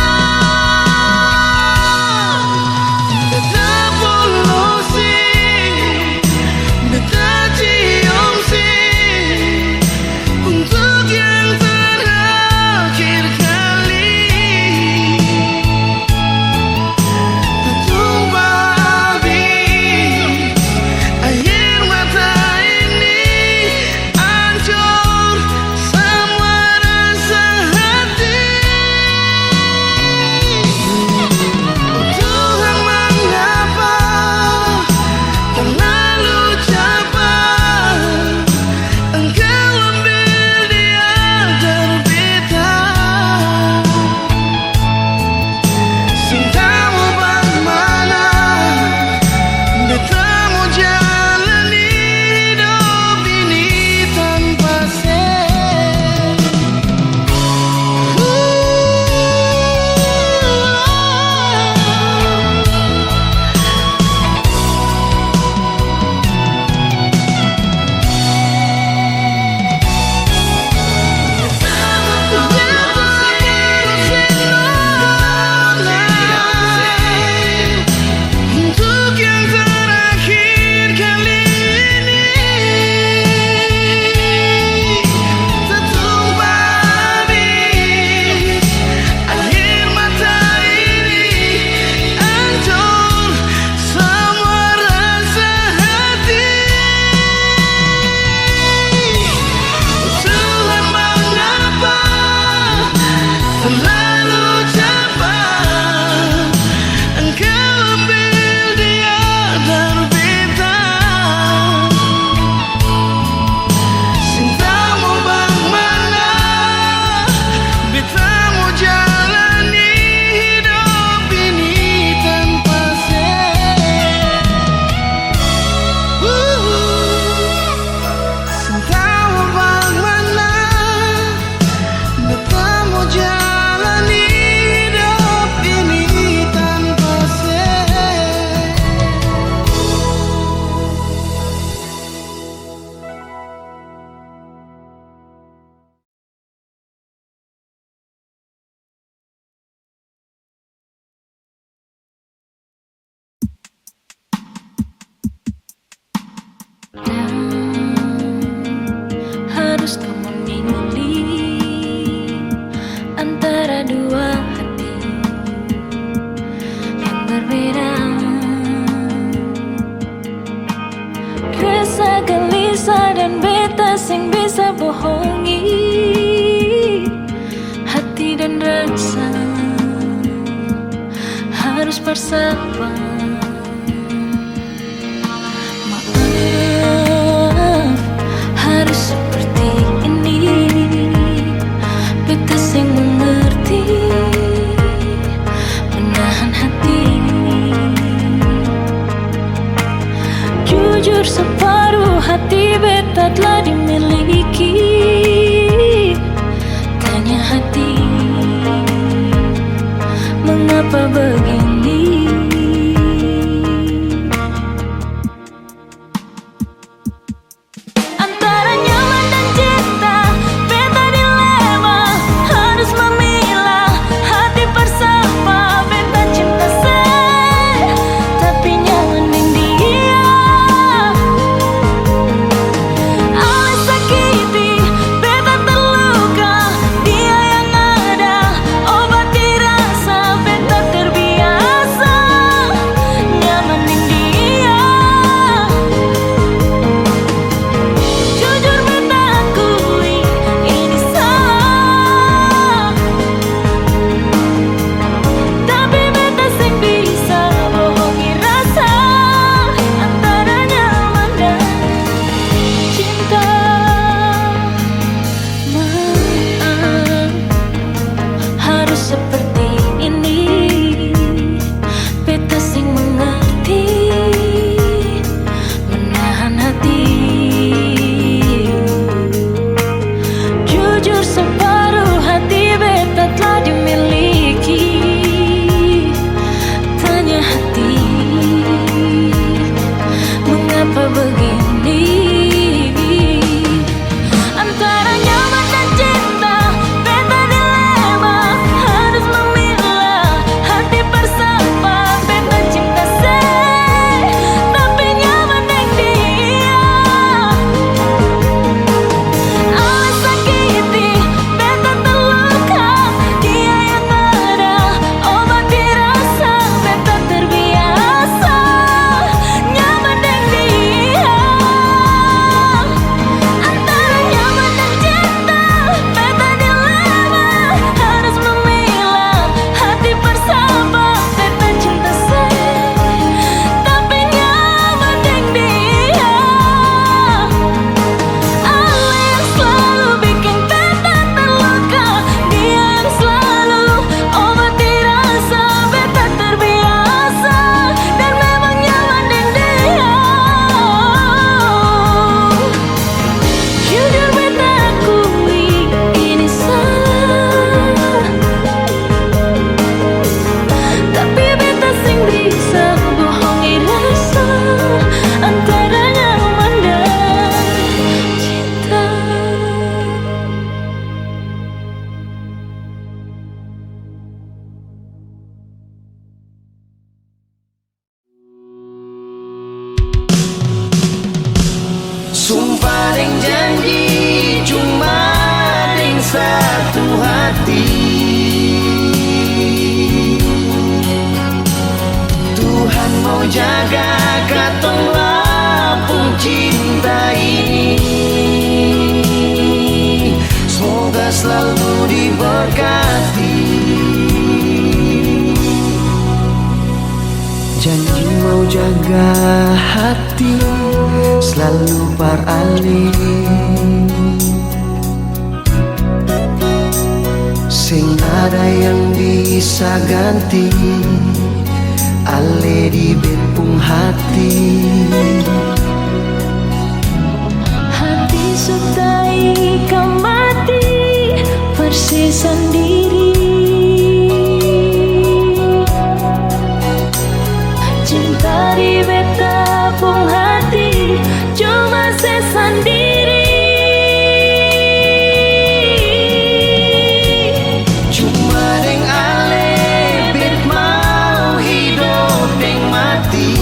rasa harus bersabar. Maaf, harus seperti ini. Beta sing mengerti, menahan hati. Jujur separuh hati beta telah dimiliki. Tanya hati, mengapa begini? Antara nyaman dan cinta, beta dilema. Harus memilah hati bersama. Beta cinta saya, tapi nyaman dengan dia. Alas sakiti, beta terluka. Dia yang ada, obati rasa. Beta terbiasa, nyaman dengan dia. Jujur beta akui, ini salah. Tapi beta sing bisa bohongi rasa. Antara nyaman dan cinta. Maaf, harus seperti ini. Beta sing mengerti, menahan hati. Jujur separuh hati beta telah dimiliki. Tanya hati, mengapa begini? Antara nyaman dan cinta, beta dilema. Harus memilah hati bersama. Beta cinta saya, tapi nyaman dengan dia. Alas sakiti, beta terluka. Dia yang ada, obati rasa. Beta terbiasa, nyaman dengan dia. Antara nyaman dan cinta, beta dilema. Harus memilah hati bersama. Beta cinta saya, tapi nyaman dengan dia. Allah yang selalu bikin beta terluka. Dia yang selalu obati rasa. Beta terbiasa, dan memang nyaman dengan dia. Jujur beta akui, ini salah. Tapi beta sing bisa bohongi rasa. Antara nyaman dan cinta. Sumpah deng janji, cuma deng satu hati. Tuhan mau jaga katong lapung cinta ini. Semoga selalu diberkati. Janji mau jaga hati, selalu beralih. Sing ada yang bisa ganti ale di bepung hati. Hati sutai kamati persis sendiri. Cinta di beta pung hati cuma sesendiri. Cuma deng ale bet mau hidup deng mati.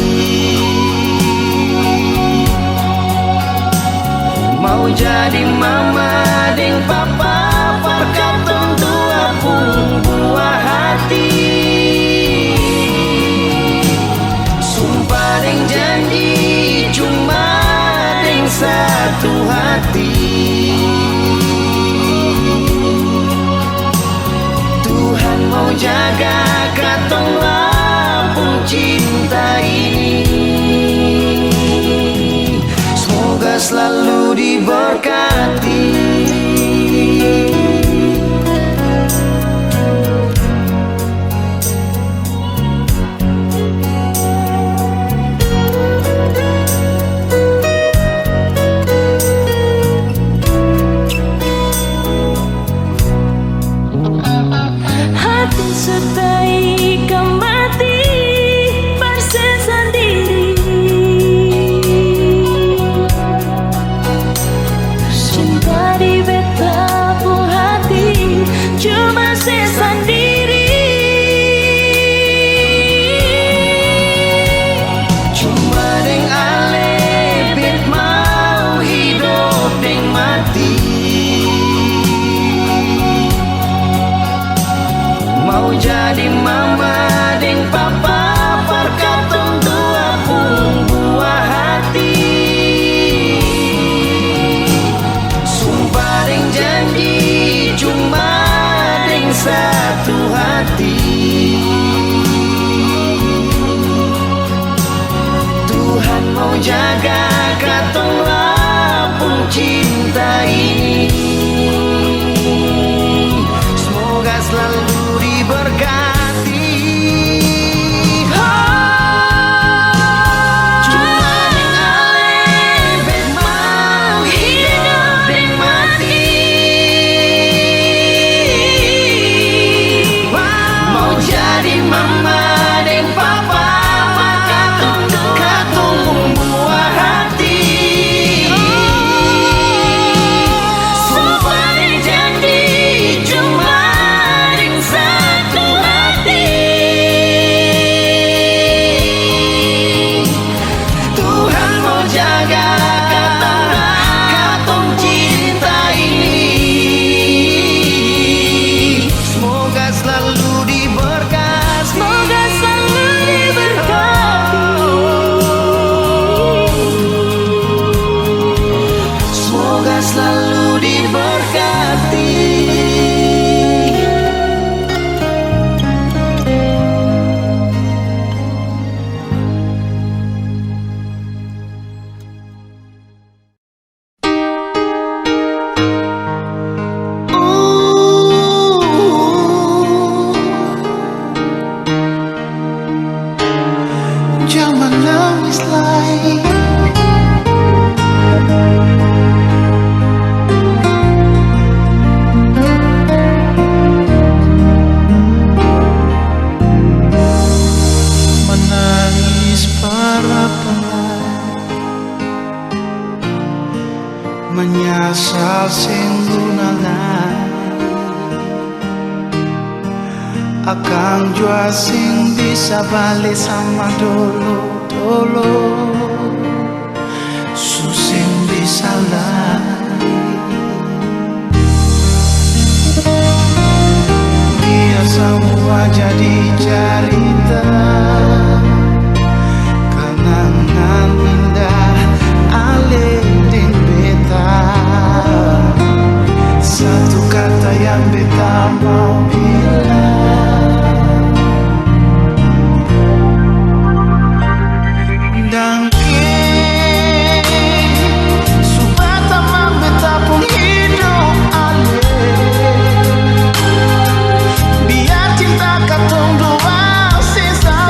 Mau jadi mama deng papa perkatong tua pun buah hati. Sumpah deng janji cuma deng satu hati. mau jaga katong lampung cinta ini. Semoga selalu diberkati. Hati setai kemati bersih sendiri. Cinta di beta pun hati cuma saya sendiri. Cuma deng ale bet mau hidup deng mati. Mau jadi mama deng papa perkatong dua pun buah hati. Sumpah deng janji cuma deng satu hati. Tuhan mau jaga katong lampung cinta ini. Semoga selalu diberkati. Cuma deng ale bet mau hidup deng mati. Mau jadi mama deng papa katong buah hati. Sumpah deng janji cuma deng satu hati. Tuhan mau jaga katong cinta ini. Semoga selalu diberkati. Semoga selalu diberkati. Semoga selalu diberkati. Jangan nangis lagi. Menangis para penat, menyasal singgunalan. Akang jua sing bisa balik sama dulu susing bisa lari. Biar semua jadi cerita kenangan indah ale deng beta. Satu kata yang beta mau bilang, dan subata mambeta pun hidup ale. Biar cinta katong dua sisa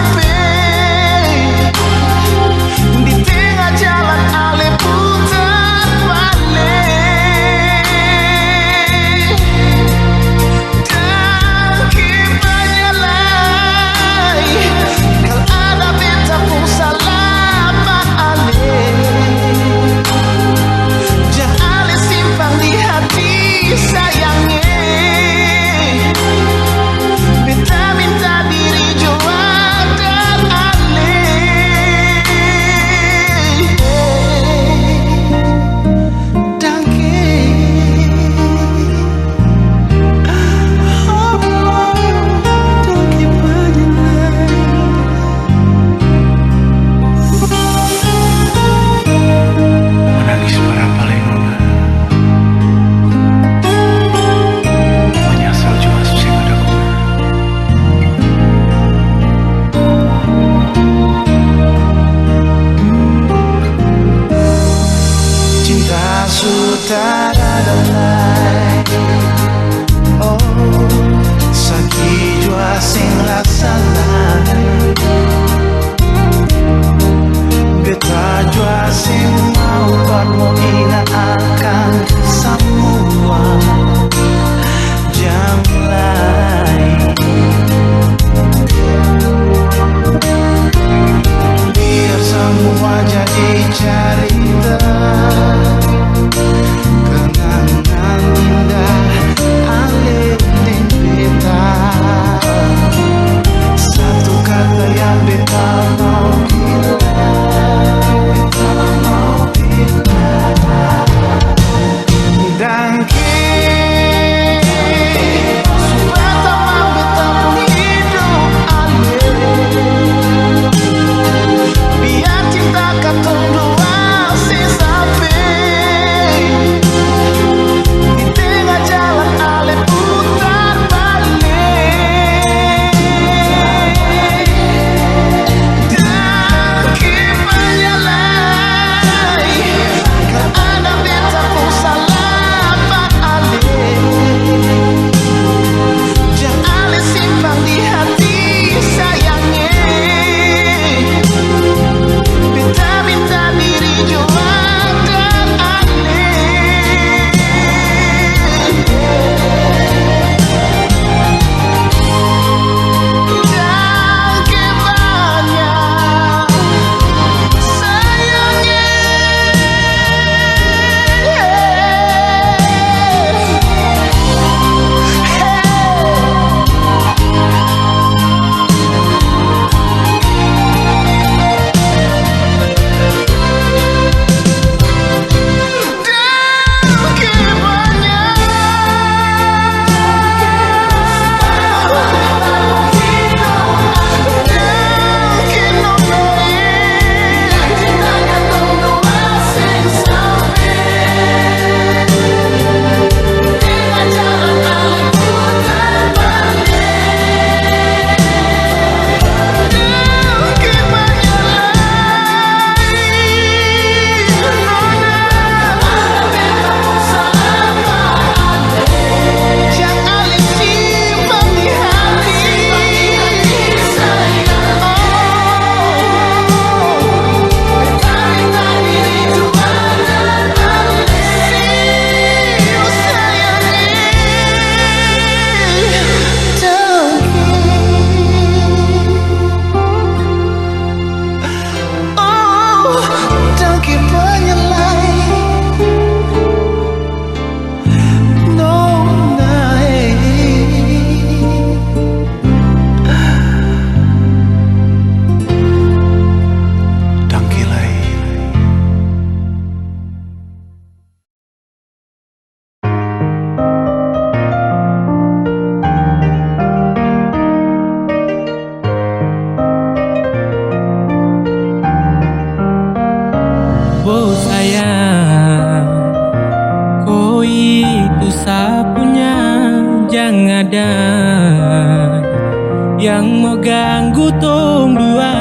yang mau ganggu tong dua,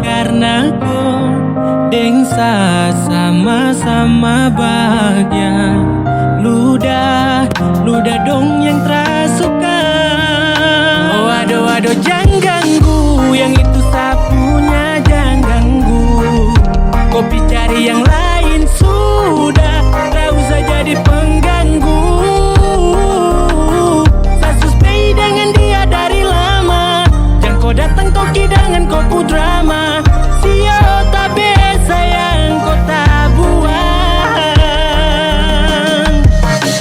karena kau dengsa sama-sama bahagia. Ludah dong yang terasuka. Oh aduh jangan ganggu, yang itu sapunya jangan ganggu. Kopi cari yang lain sudah, tak usah jadi pengganggu. Saya suspek dengan dia dari lama, jangan kau datang toki dengan kau drama. Sio tabe sayang kau tak buang.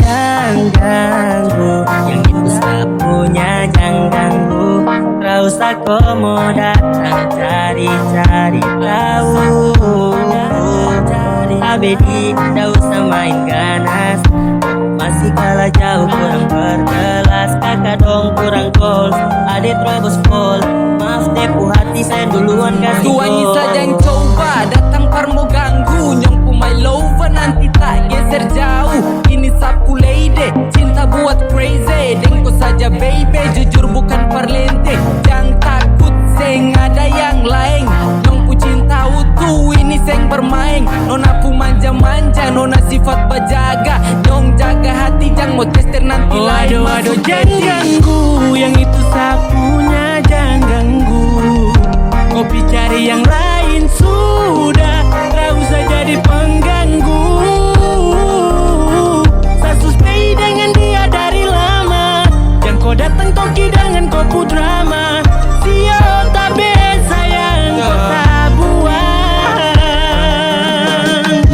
Jangan ganggu, yang itu sapunya jangan ganggu. Tak usah kau mau datang cari-cari tahu. Abedi, tak usah main ganas, masih kalah jauh kurang berkelas. Kakak dong kurang gol, adik terobos gol. Maaf tepu hati saya duluan kasih gol. Tuanyi saja yang coba datang parmo ganggu. Nyong pumai lover nanti tak geser jauh. Ini sapu lady, cinta buat crazy. Dengko saja baby, jujur bukan parlente. Jangan takut seng ada yang lain. Nyong pu cinta utuh, ini seng bermain. Nona pu manja-manja, nona sifat bajaga. Nyong jaga hati, jangan mau tester nanti lain. Aduh jangan ganggu, yang itu sapunya jangan ganggu. Kopi cari yang lain sudah, tak usah jadi pengganggu. Saya suspek dengan dia dari lama, jangan kau datang toki dengan kau drama. Sio tabe sayang kau tak buang.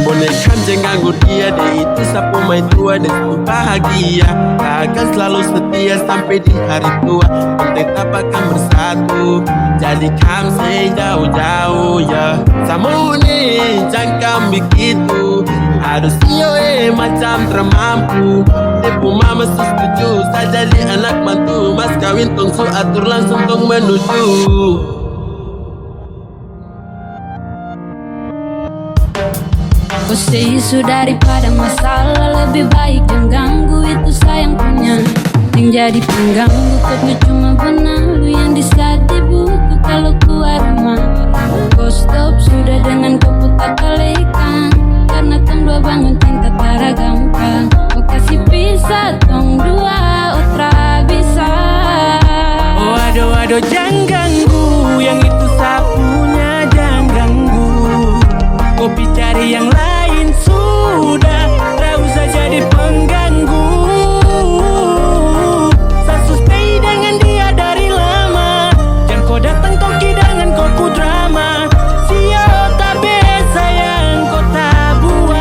Boleh kan jangan ganggu dia, dia itu sapu main tua dan itu bahagia. Akan selalu setia sampai di hari tua, tetap akan bersatu. Jadi kamu say jauh-jauh ya. Samu nih jangan begitu, harus iyo macam termampu. Tepu mama setuju, saya jadi anak mantu. Mas kawin tong su atur langsung tong menuju. Kau say isu daripada masalah, lebih baik jangan ganggu, itu sayang punya. Yang jadi pengganggu kau tuh cuma benalu yang di saat di buku kalau keluar rumah. Kau stop sudah dengan kau putar kalikan, karena tong dua bangun cinta tara gampang. Kau kasih pisah tong dua, otra bisa. Oh aduh jangan ganggu, yang itu sapunya jangan ganggu. Kopi cari yang lain sudah, tak usah jadi pengganggu. Saya suspek dengan dia dari lama, jangan kau datang toki dengan kau drama. Sio tabe sayang kau tak buang.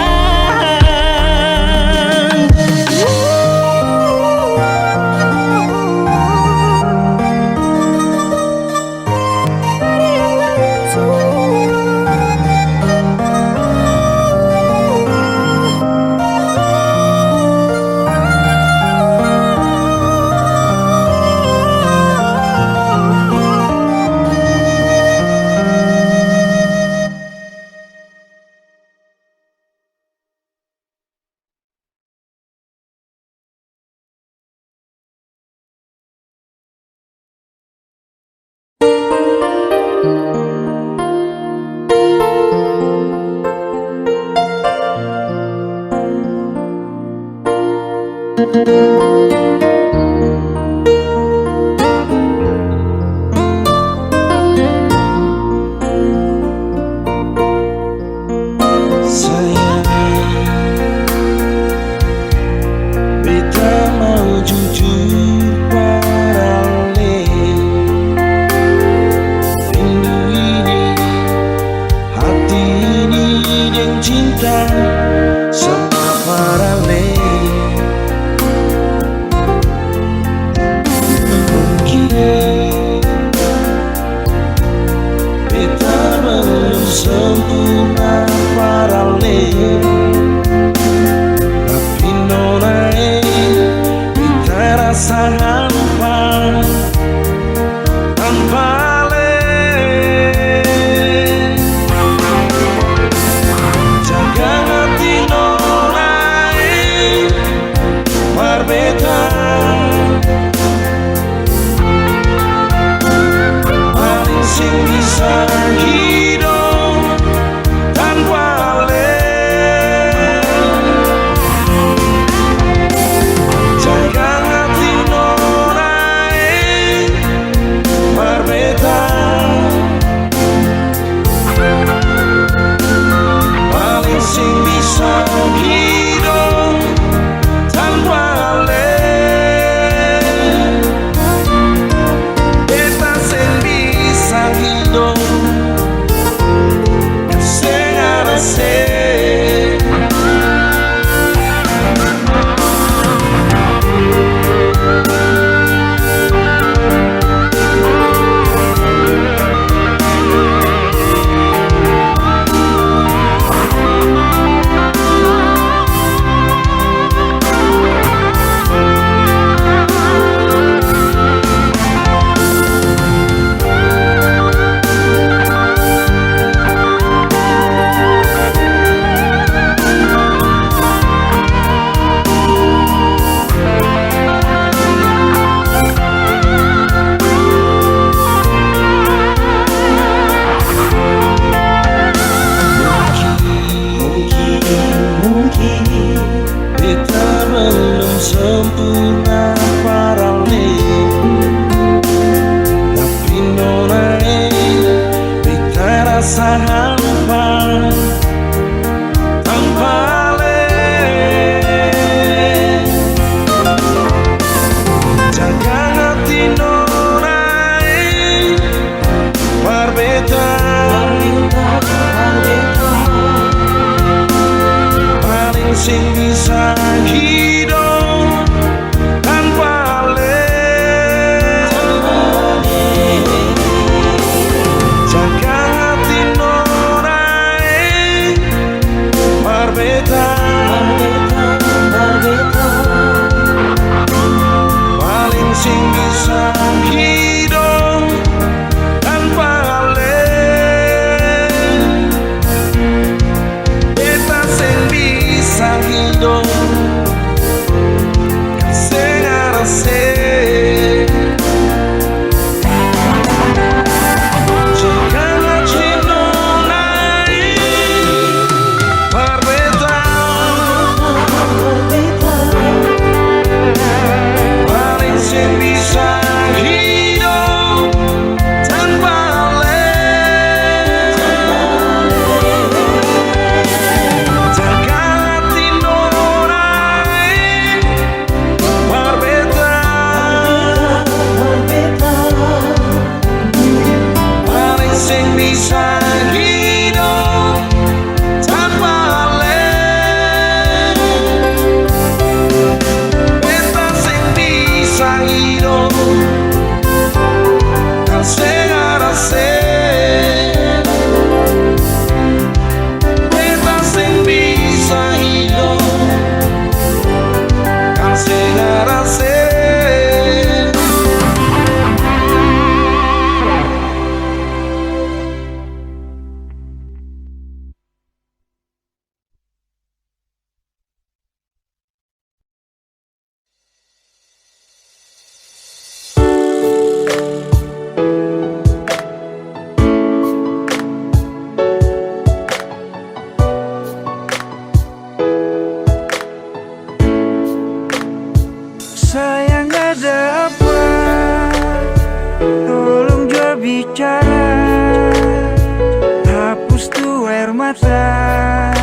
mata,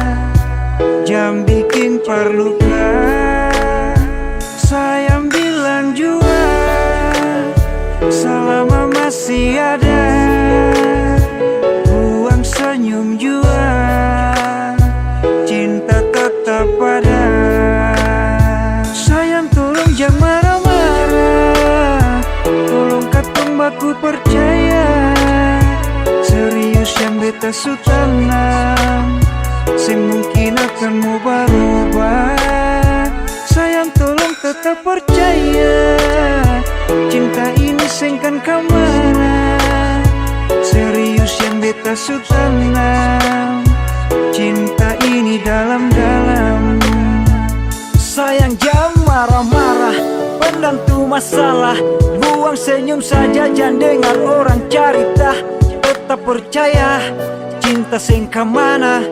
jam bikin perluka. Sayang bilang jua, selama masih ada, buang senyum jua, cinta tetap ada. Sayang tolong jangan marah-marah, tolong katong baku percaya. Serius yang beta su tanam, sing mungkin akan mau berubah. Sayang tolong tetap percaya, cinta ini sengkan kemana. Serius yang beta su tanam, cinta ini dalam-dalam. Sayang jangan marah-marah, pendam tu masalah. Buang senyum saja, jangan dengar orang cerita. Tetap percaya, cinta sengka mana.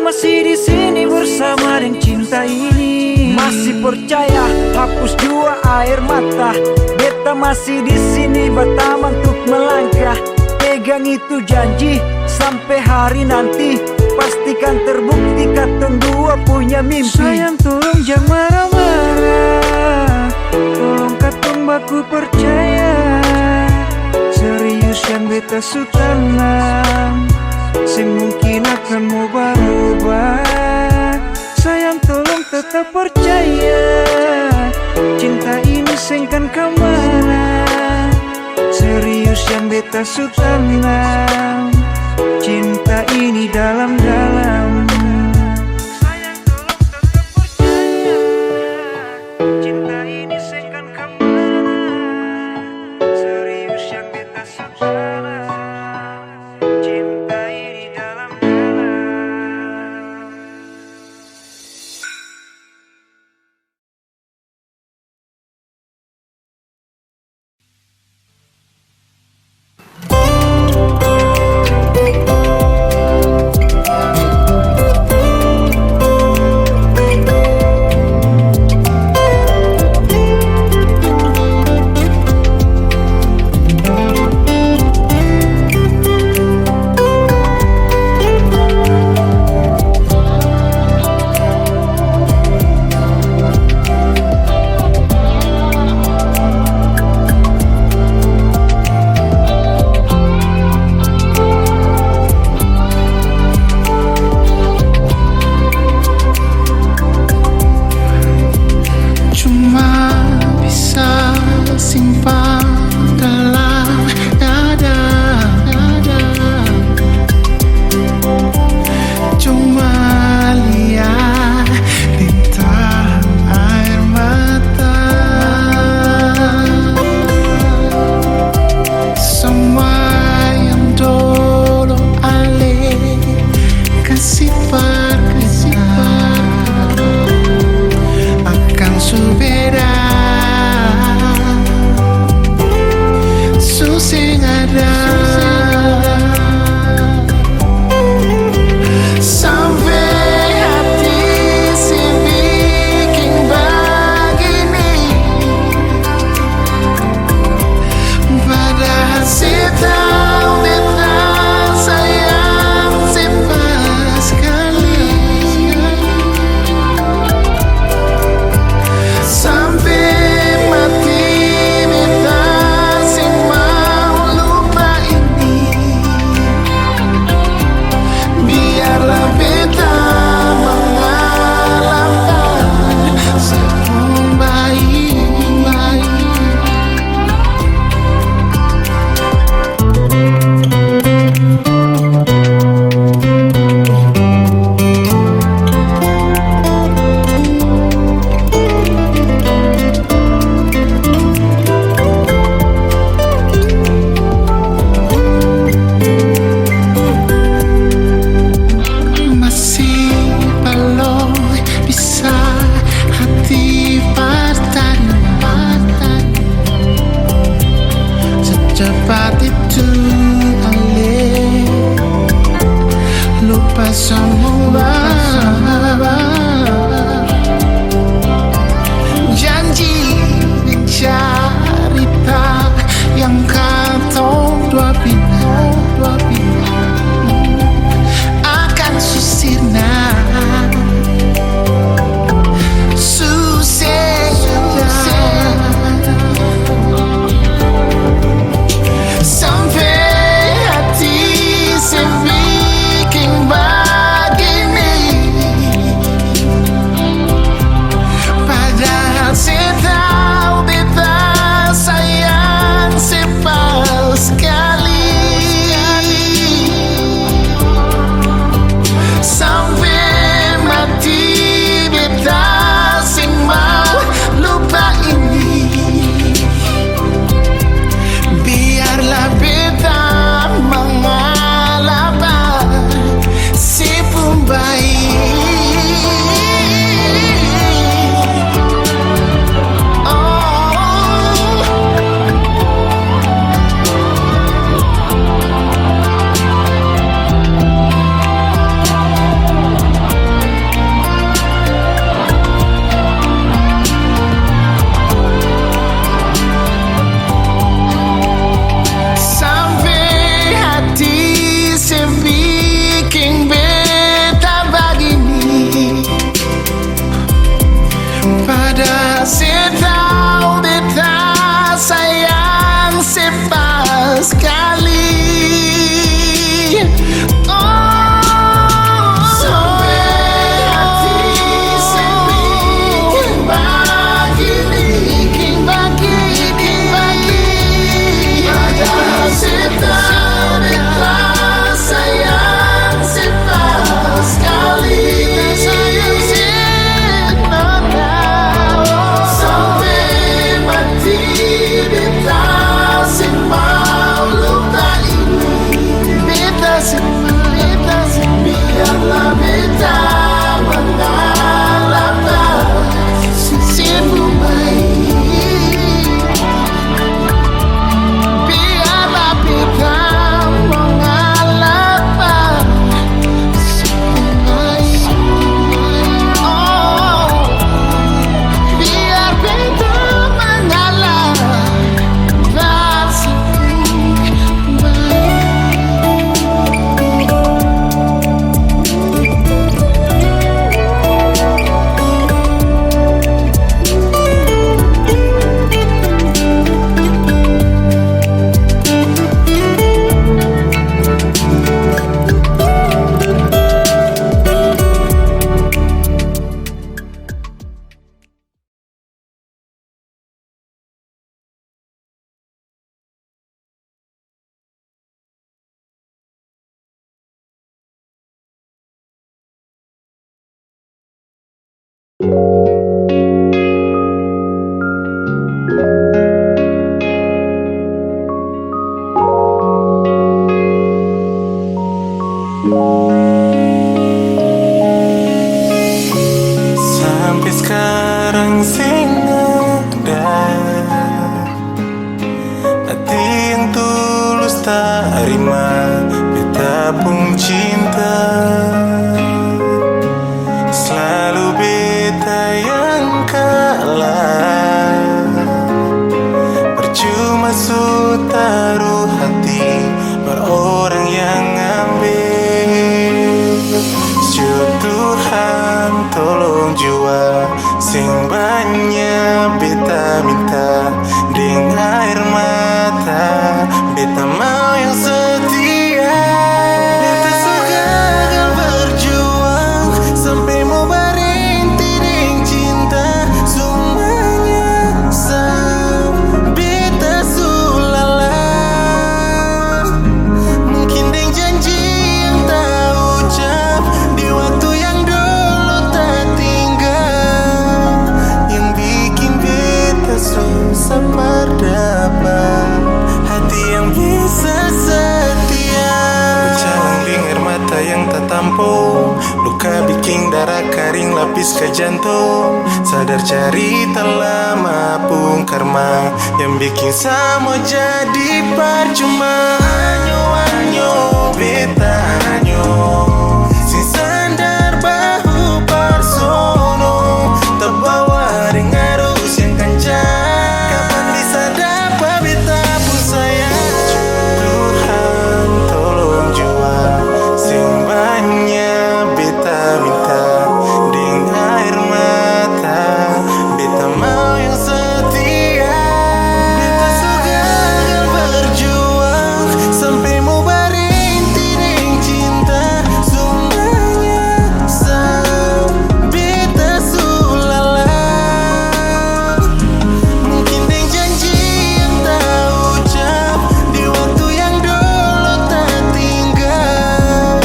Masih di sini bersama dengan cinta ini. Masih percaya, hapus jua air mata. Beta masih di sini bertaman untuk melangkah. Pegang itu janji sampai hari nanti, pastikan terbukti katong dua punya mimpi. Sayang tolong jangan marah-marah, tolong katong baku percaya. Serius yang beta su tanam, sing mungkin akan mau berubah. Sayang tolong tetap percaya, cinta ini sengkan kemana. Serius yang beta su tanam, cinta ini dalam-dalam. Sayang tolong tetap percaya, cinta ini sengkan kemana. Serius yang beta su tanam, cinta ini dalam-dalam. Sampai sekarang sing ada hati yang tulus tak terima beta pun cinta. Selalu beta yang kalah, percuma su taruh hati berorang yang ambil. Tuhan tolong jua sing banyak beta minta dengan air mata, beta mau yang setia. Beta suka akan berjuang sampai mau berhenti dengan cinta. Semuanya sam beta sulala, mungkin dengan janji yang tak ucap di waktu yang dulu tak tinggal, yang bikin beta susah berdapat hati yang bisa setia. Berjalan dengan mata yang tak tampung, luka bikin darah kering lapis ke jantung. Sadar cari tak lama pun karma yang bikin sama jadi percuma. Anyo beta anyo sin sandar bahu parsono, terbawa dengan arus yang kencang. Kapan bisa dapat beta pun sayang. Tuhan tolong jua sing banyak beta minta dengan air mata, beta mau yang setia. Beta suka akan berjuang sampai mau berhenti dengan cinta. Semuanya sam beta sulala, mungkin dengan janji yang tak ucap di waktu yang dulu tak tinggal,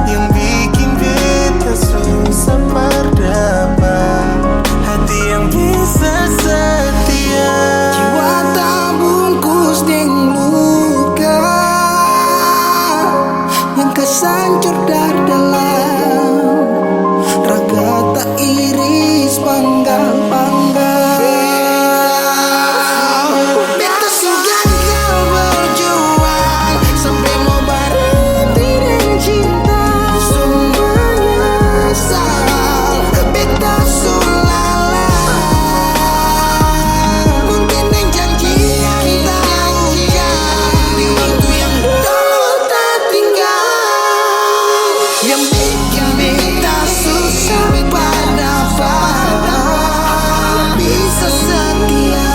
yang bikin beta susah berdapat hati yang bisa setia. Jiwa tak bungkus dengan luka yang kesancur dari dalam, raga tak iris panggal-panggal. Beta sudah gagal berjuang sampai mau berhenti dengan cinta. Semuanya salah, beta sulala, mungkin dengan janji yang tak ucap di waktu yang dulu tak tinggal, yang bikin beta susah berdapat bisa setia.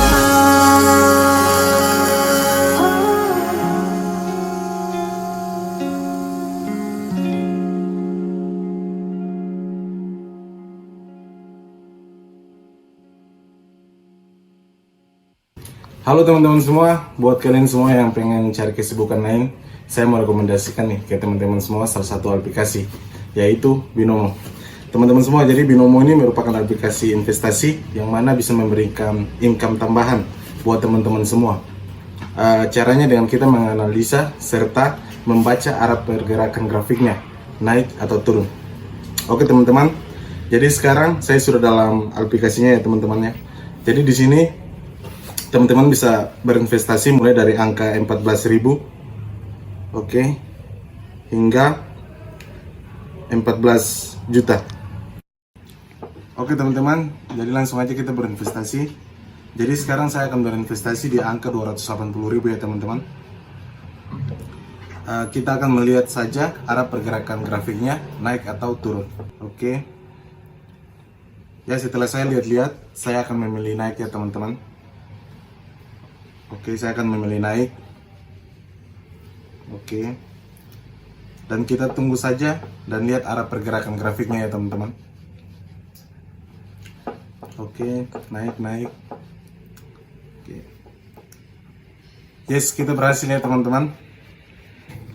Halo teman-teman semua, buat kalian semua yang pengen cari kesibukan lain, saya mau rekomendasikan nih ke teman-teman semua salah satu aplikasi, yaitu Binomo. Teman-teman semua, jadi Binomo ini merupakan aplikasi investasi yang mana bisa memberikan income tambahan buat teman-teman semua. Caranya dengan kita menganalisa serta membaca arah pergerakan grafiknya, naik atau turun. Oke teman-teman, jadi sekarang saya sudah dalam aplikasinya ya teman-teman ya. Jadi di sini teman-teman bisa berinvestasi mulai dari angka 14.000, oke, hingga 14 juta. Oke teman-teman, jadi langsung aja kita berinvestasi. Jadi sekarang saya akan berinvestasi di angka 280.000 ya teman-teman. Kita akan melihat saja arah pergerakan grafiknya naik atau turun. Oke. Ya, setelah saya lihat-lihat, saya akan memilih naik ya teman-teman. Oke, saya akan memilih naik. Oke. Dan kita tunggu saja dan lihat arah pergerakan grafiknya ya teman-teman. Oke, naik. Oke. Yes, kita berhasil ya teman-teman.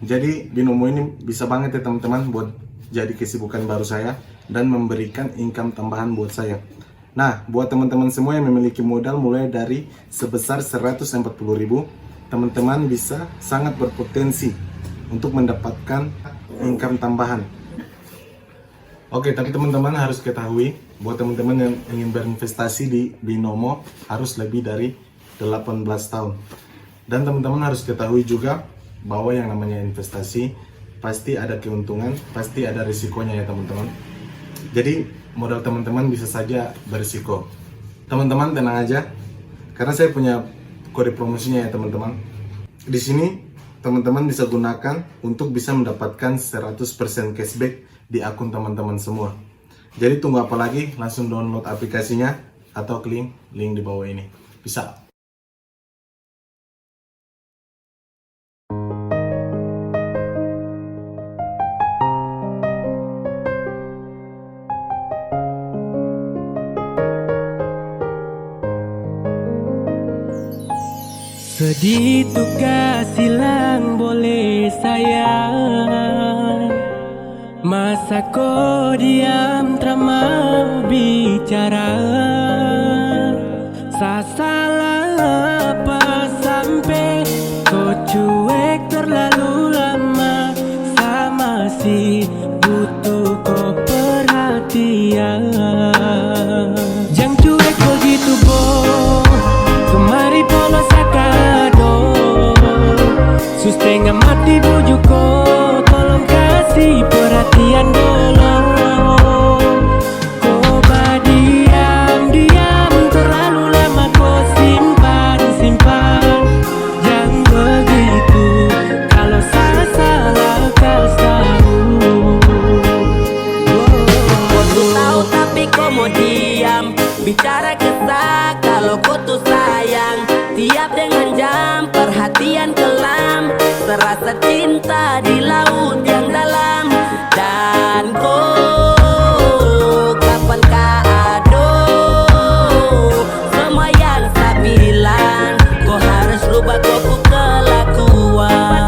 Jadi Binomo ini bisa banget ya teman-teman buat jadi kesibukan baru saya. dan memberikan income tambahan buat saya. Nah, buat teman-teman semua yang memiliki modal mulai dari sebesar 140.000, teman-teman bisa sangat berpotensi untuk mendapatkan income tambahan. Oke, tapi teman-teman harus ketahui buat teman-teman yang ingin berinvestasi di Binomo harus lebih dari 18 tahun. Dan teman-teman harus ketahui juga bahwa yang namanya investasi pasti ada keuntungan, pasti ada risikonya ya teman-teman. Jadi modal teman-teman bisa saja berisiko. Teman-teman tenang aja, karena saya punya kode promosinya ya teman-teman. Di sini teman-teman bisa gunakan untuk bisa mendapatkan 100% cashback di akun teman-teman semua. Jadi tunggu apa lagi? Langsung download aplikasinya atau klik link di bawah ini. Bisa. Sedih tukar silang boleh sayang, masa kau diam tak mau bicara. Salah apa sampai kau cuek terlalu lama, sama si butuh kau perhatian. Jangan cuek begitu boh, kemari polos sakado, setengah mati bujuk kau, tolong kasih perhatian dulu. Kau diam terlalu lama, kau simpan. Jangan begitu, kalau salah kau tahu. Kau tuh tahu tapi kau mau diam, bicara kesah kalau kau tuh sayang. Tiap dengan jam perhatian kelam, terasa cinta di laut yang dalam. Dan kau kapan kado semua yang saya bilang, kau harus rubah kau kelakuan.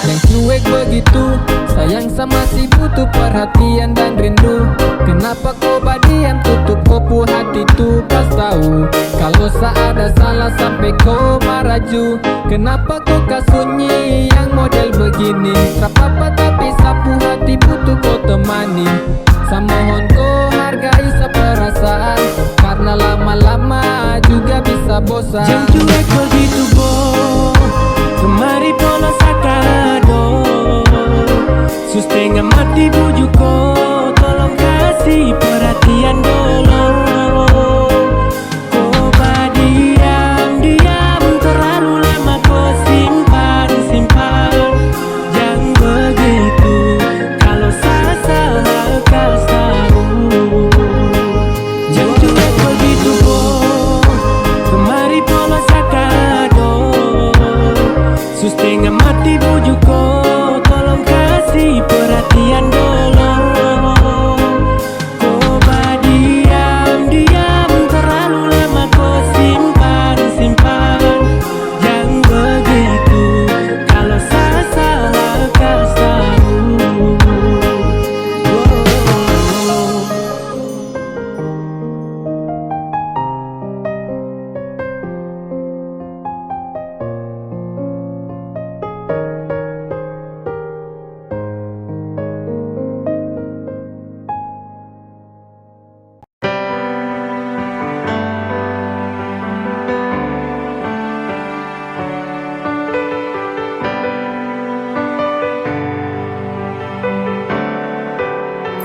Yang cuek begitu, sayang sama si butuh perhatian dan rindu. Kenapa kau diam, tutup kopu hati tuh pas tahu. Kalau ada salah sampai kau maraju, kenapa kau kasunyi yang model begini? Tak apa tapi sapu hati butuh kau temani. Samohon kau hargai seperasaan, karena lama-lama juga bisa bosan. Jangan cuek begitu boh, kemari polos sakado, setengah mati bujuk kau, tolong kasih perhatian dulu. Kau diam terlalu lama, kau simpan. Jangan begitu, kalau salah kau tahu. Jangan cuek begitu boh, kemari polos sakado, setengah mati bujuk kau, tolong kasih perhatian dulu. Kau diam terlalu lama, kau simpan. Jangan begitu, kalau salah kau tahu.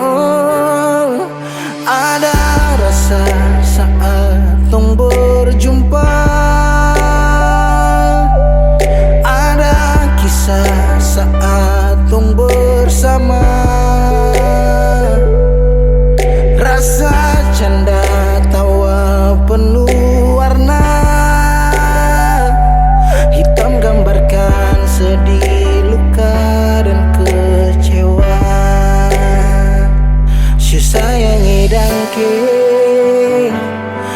Oh, ada rasa saat tong berjumpa, ada kisah saat tong bersama. Rasa canda tawa penuh warna, hitam gambarkan sedih, luka dan kecewa. Sayangi dangke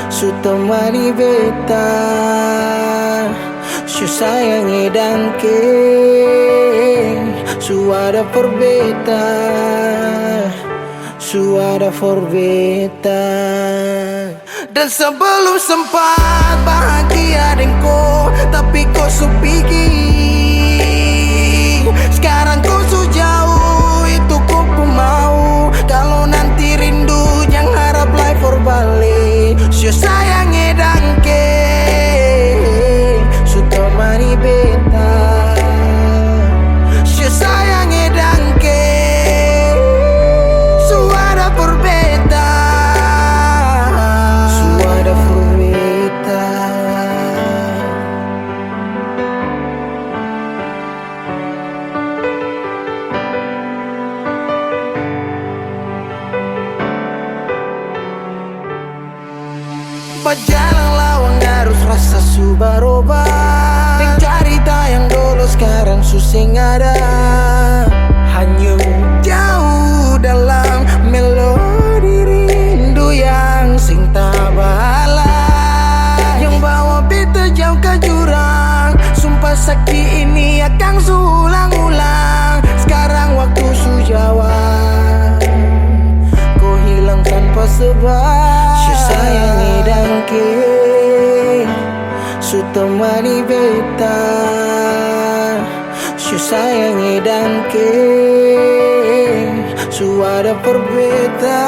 su temani beta, su sayangi dangke su ada perbedaan. suara for beta. Dan sebelum sempat bahagia denko, tapi kau supiki. Sekarang kau su jauh, itu kau pun mau. Kalau nanti rindu jangan harap life for balik. Sio sayang edangke, su temani beta. Sio sayang edangke, suara for beta. Suara for beta. Berjalan lawang arus rasa subaroba. Cerita yang dulu sekarang susing ada. Hanya jauh dalam melodi rindu yang sing tabala. Yang bawa beta jauh ke jurang. Sumpah sakit ini akan sulang-ulang. Sekarang waktu su jawab, kau hilang tanpa sebab. Sayangi dangke, su temani beta. Su sayangi dangke, su ada perbeta.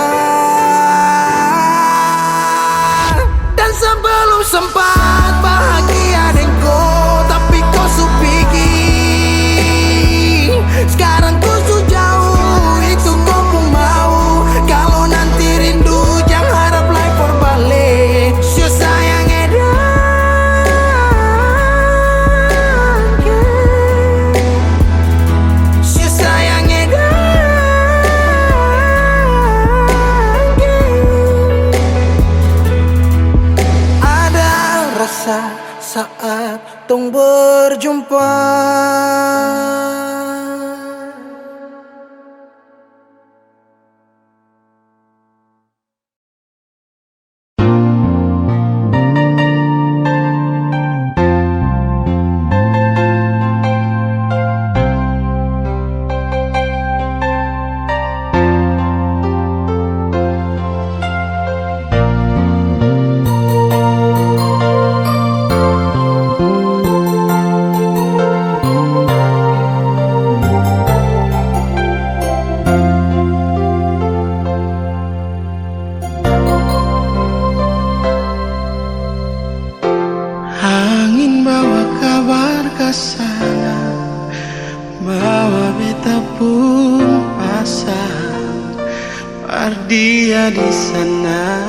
Dan sebelum sempat bahagia denko, tapi kau su pergi. Sekarang kau su jauh, itu kau pun mau. Kalau nanti rindu jangan harap life for balik. Sio sayang edangke, sio sayang edangke. Ada rasa saat tong berjumpa. Angin bawa kabar ke sana, bawa beta pun pasang. Dia di sana,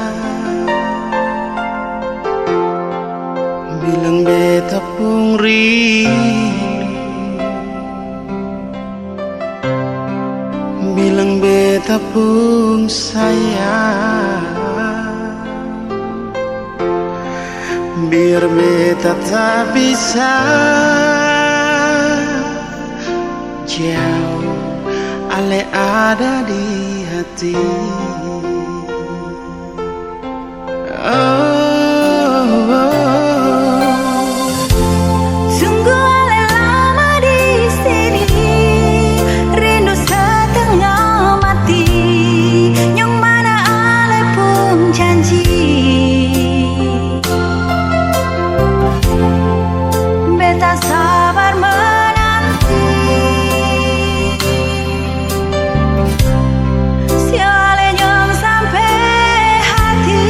bilang beta pun rindu, bilang beta pun sayang. Biar beta tak bisa jauh, ale ada di hati. Sungguh ale lama di sini, rindu setengah mati. Yang mana ale pun janji, beta sabar menanti. Siale nyong sampai hati.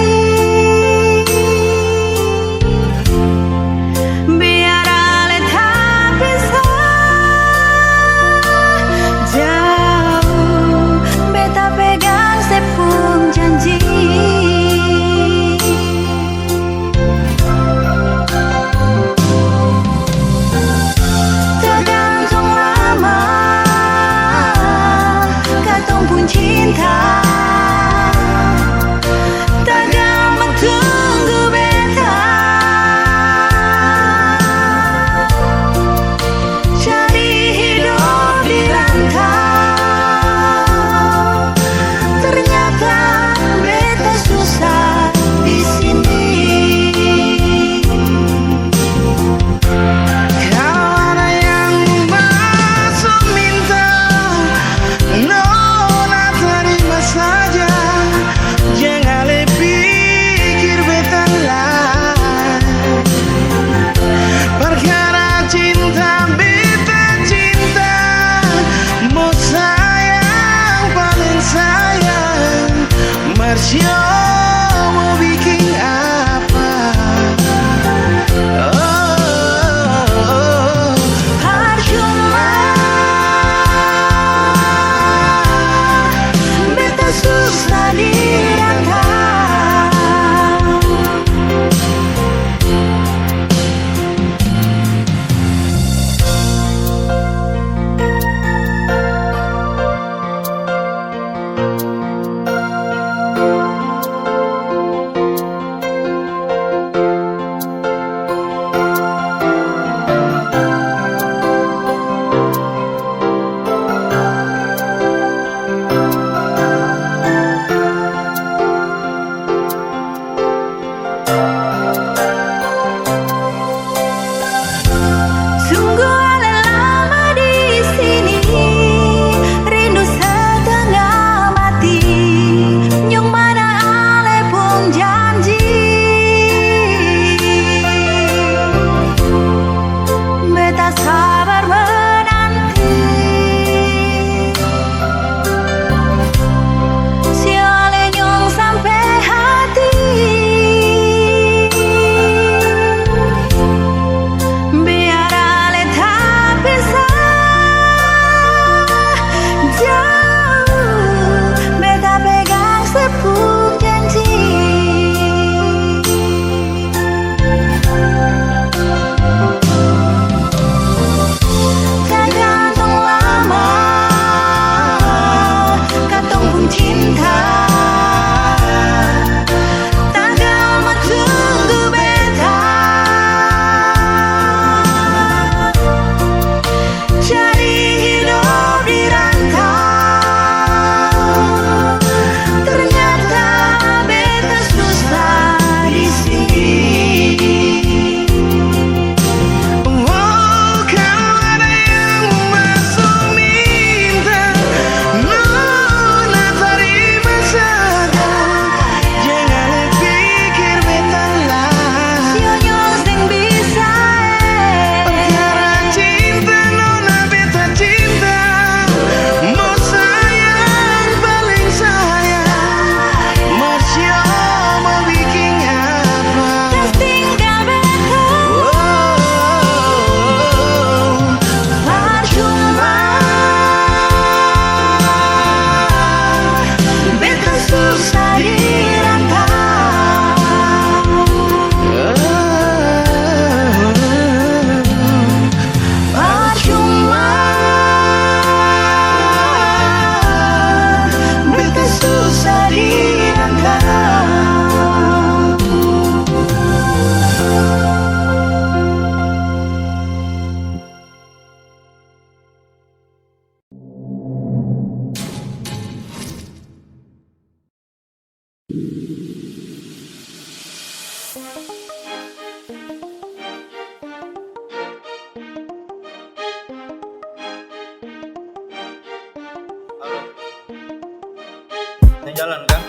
Di jalan kan?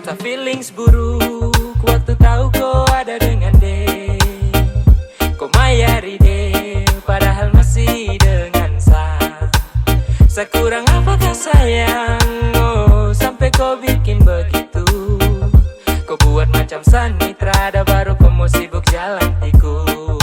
Tak feelings buruk waktu tahu kau ada dengan dia. Kau mayari dia padahal masih dengan sekurang apakah sayang, oh sampai kau bikin begitu. Kau buat macam sanitra, baru kau mau sibuk jalan tikung.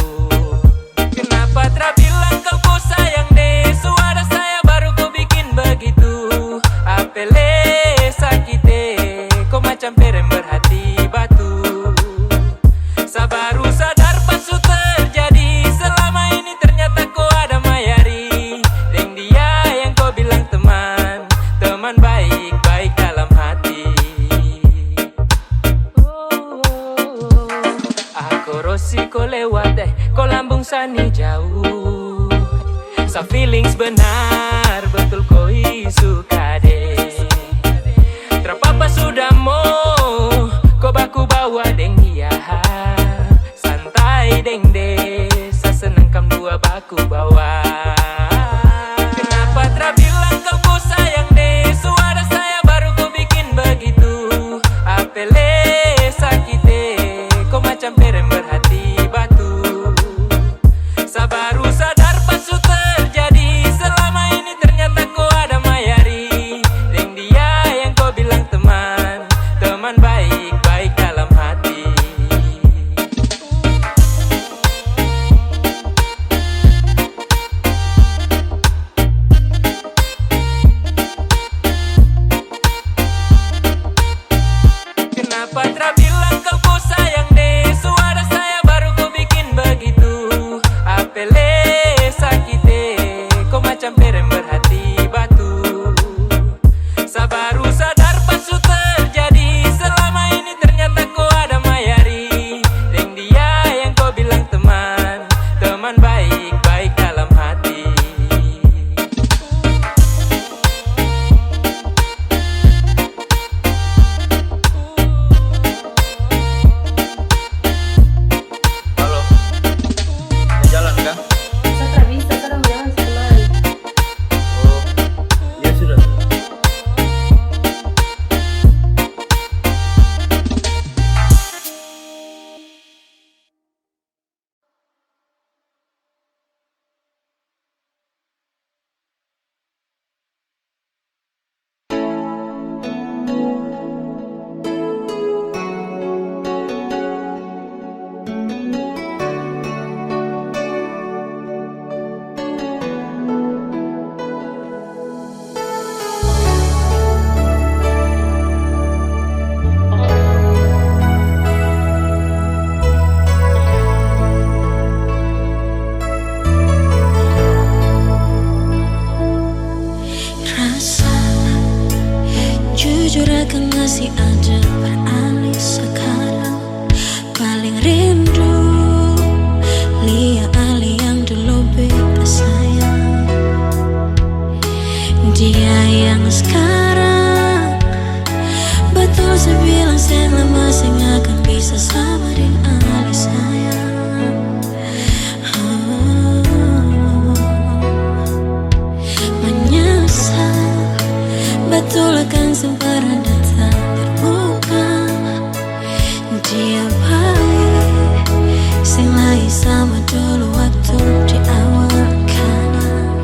Kenapa tak bilang kau sayang deh, suara saya baru kau bikin begitu. Apele sakit deh, kau macam perem berhati batu. Sabaru sadar pas su terjadi, selama ini ternyata kau ada mayari. Deng dia yang kau bilang teman, teman baik-baik dalam hati. Aku rosi kau lewat deh, kau lambung sani jauh. Sa feelings benar, betul kau suka deh. Terpapa sudah mau, kau baku bawa deng dia. Santai deng deh, sa seneng kam dua baku bawa. Kenapa tak bilang kau sayang deh, suara saya baru kau bikin begitu. Apele sakit deh, kau macam perem berhati batu. Sabaru sadar pas su terjadi, selama ini ternyata kau ada mayari. Deng dia yang kau bilang teman, teman baik-baik dalam hati. Kenapa tak bilang kau sayang deh, suara saya baru kau bikin begitu. Apele sakit deh, kau macam perem berhati batu. Sabaru sadar pas su terjadi, selama ini ternyata kau ada mayari. Deng dia yang kau bilang teman, teman baik-baik dalam hati. Halo. Di jalan kan? Saya tak bisa, saya mau jalan sekali. Oh, ya sudah. Rasa jujur akan masih ada beralih sekarang. Paling rindu Lia Ali yang dulu beta sayang. Dia yang sekarang betul saya bilang selama saya akan bisa sama dengan Ali sayang. Menyesal betul akan sempurna datang terbuka. Dia baik, sing lain sama dulu waktu di awal kanan.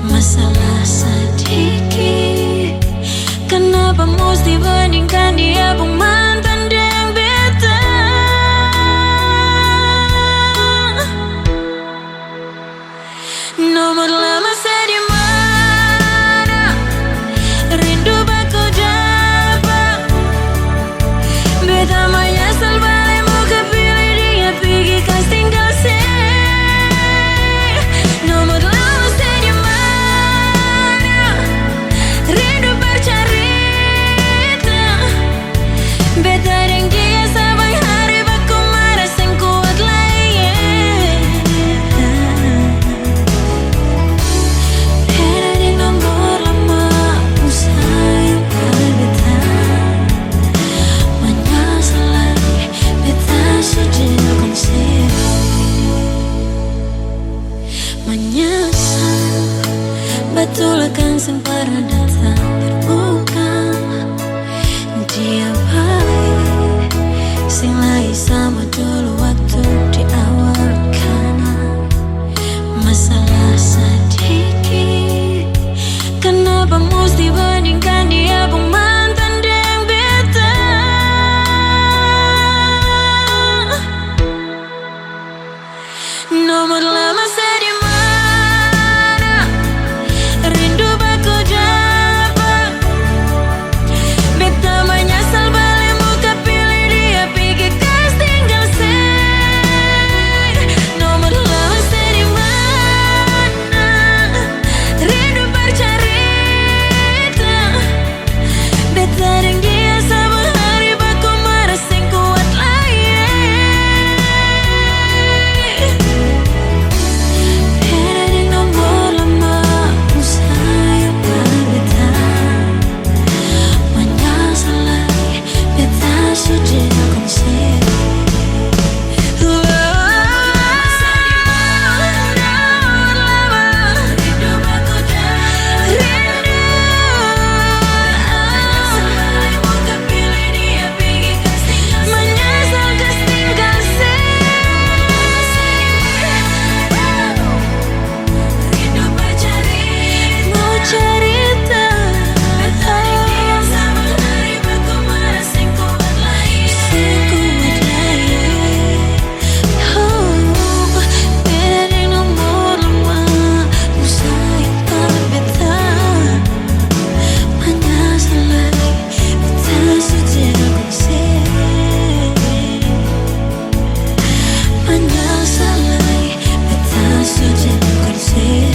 Masalah sedikit, kenapa mesti bandingkan dia pun mantan dengan beta. Nomor lama saya di mana? Rindu baku betul akan sempurna datang terbuka. Dia baik, sing lagi sama dulu waktu di awal karena masalah sedikit. Kenapa mesti bandingkan dia bung mantan dengan beta? Nomor lama saya di mana? Rindu baku japa. Beta menyesal balik muka pilih dia pergi kas tinggal saya. Nomor lama saya di mana? Rindu bercerita. Beta dengan dia sama hari baku marah sing kuat lagi. Beda di nomor lama saya berbeda. Menyesal lagi beta sudah konsep. Rindu baku rindu. Muka pilih dia pergi kas tinggal menyesal kas tinggal rindu bercerita. Mau cerita. Beta dengan dia sama hari baku marah sing kuat lagi. Sing kuat lagi. Beda di nomor lama saya berbeda. Menyesal lagi beta sudah konsep. Menyesal lagi beta sudah konsep.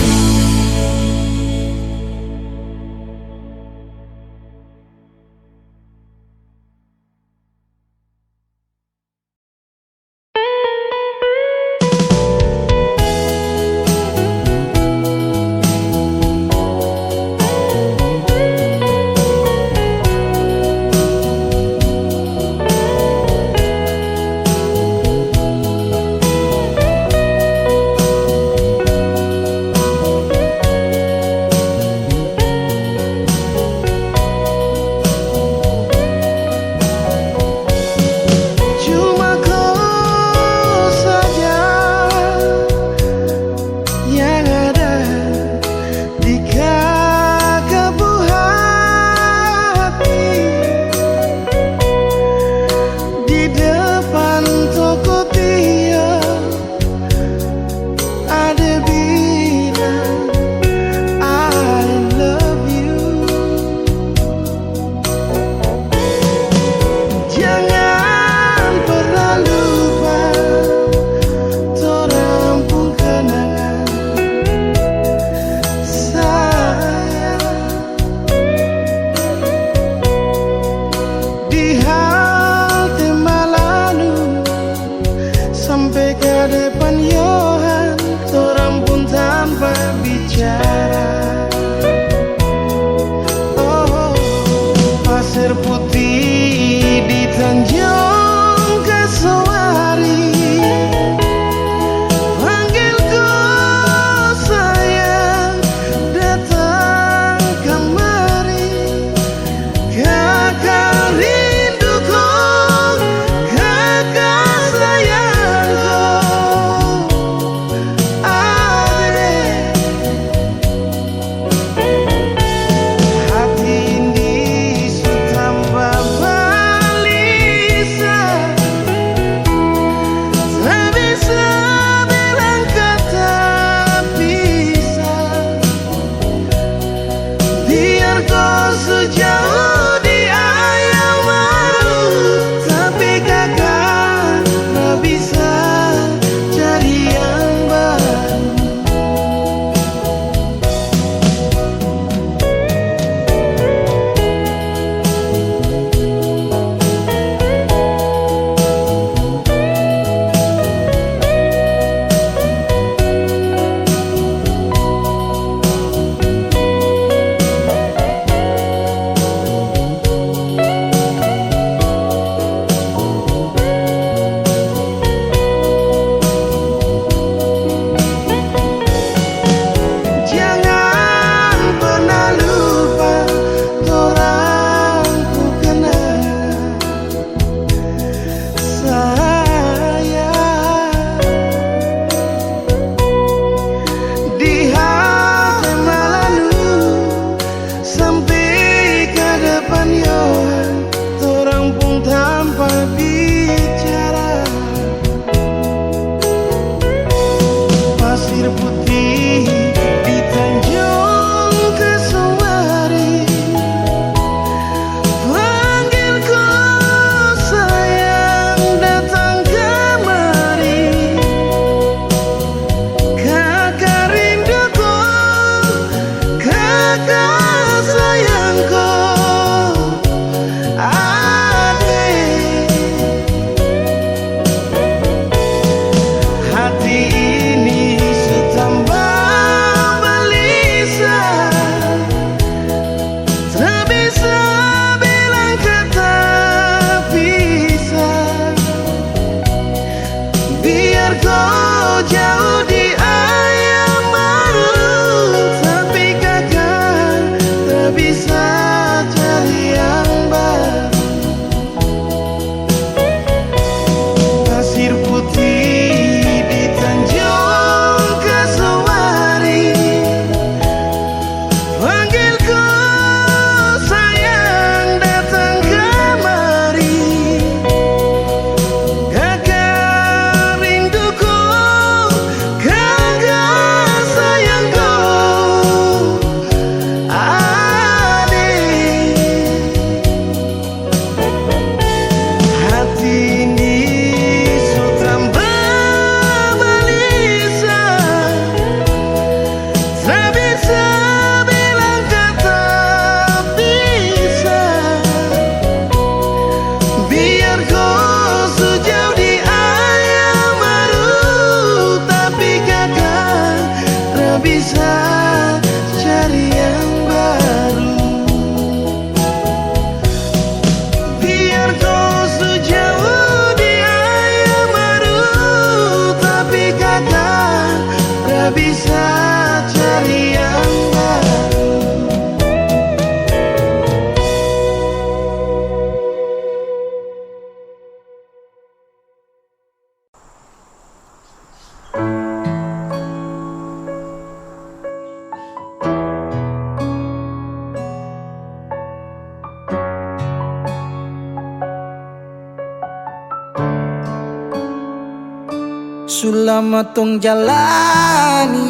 Selama tong jalani,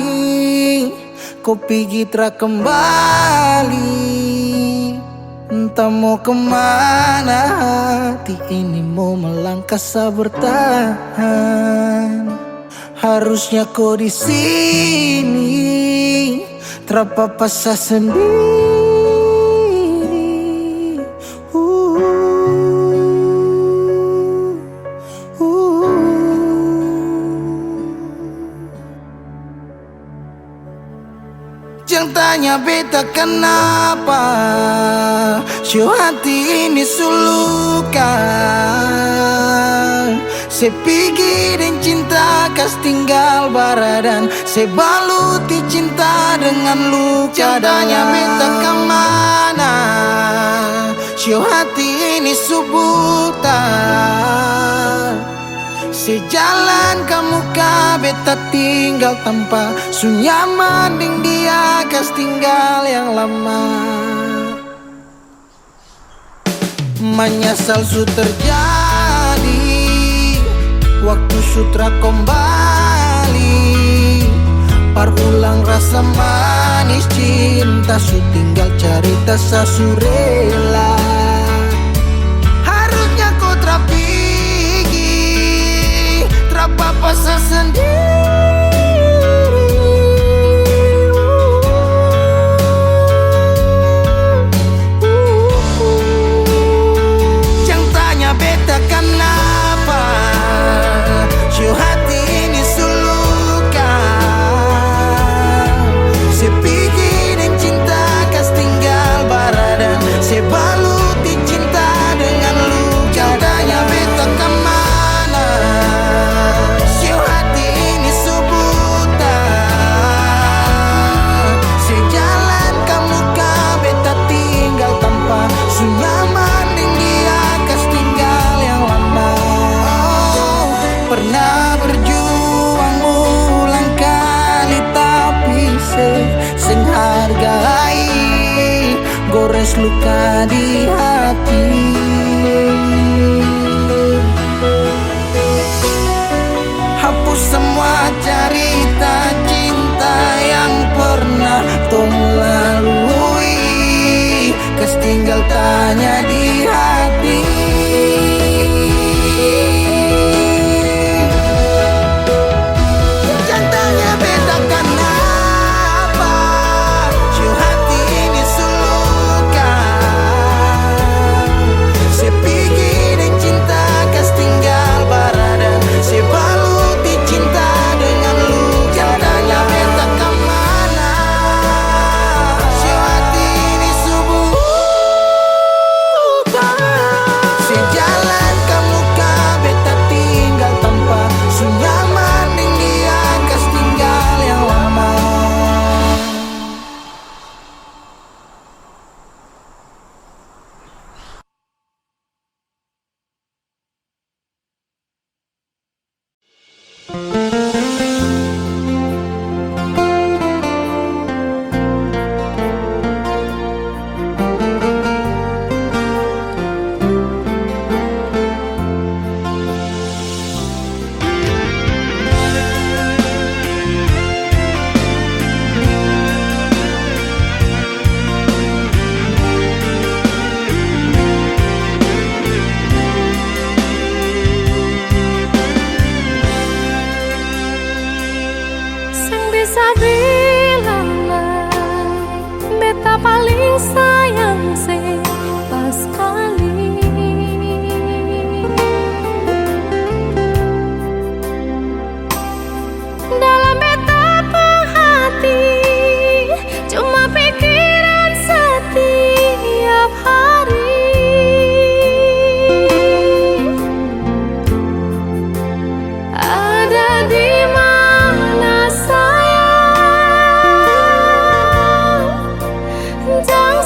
kau pergi tra kembali. Entah mau kemana, hati ini mau melangkah bertahan. Harusnya kau di sini, terpapasa sendiri. Jangan tanya beta kenapa, si hati ini sulukan. Saya pergi dan cinta kas tinggal baradan, saya baluti cinta dengan luka. Tanya beta kemana, si hati ini subutan. Sejalan kamu ka beta tinggal tanpa sunyaman ding dia kas tinggal yang lama. Menyesal su terjadi, waktu sutra kembali. Parulang rasa manis cinta, su tinggal cerita sasurela. Harusnya kau terapi terpapasa sendiri. Jangan tanya beta kenapa, si hati ini sulukan. Saya pergi dan cinta kas tinggal baradan, saya baluti cinta dengan luka. Jangan tanya beta kemana, si hati ini subutan. Sejalan kamu ka beta tinggal tanpa sunyaman ding dia kas tinggal yang lama. Oh, pernah berjuang ulang kali tapi sing hargai, gores luka di hati. Hapus semua cerita cinta yang pernah tong lalui, kas tinggal tanya di hati. Jangan tanya beta kenapa, si hati ini sulukan. Saya pergi dan cinta kas tinggal baradan, saya baluti cinta dengan luka. Jangan tanya beta kemana, si hati ini subutan. Sejalan kamu ka beta tinggal tanpa sunyaman ding dia kas tinggal yang lama. Sing bisa bilang lah, beta paling sayang sing pas kali. Dalam beta penghati, cuma pikiran setiap hari. Ada di mana sayang, jangan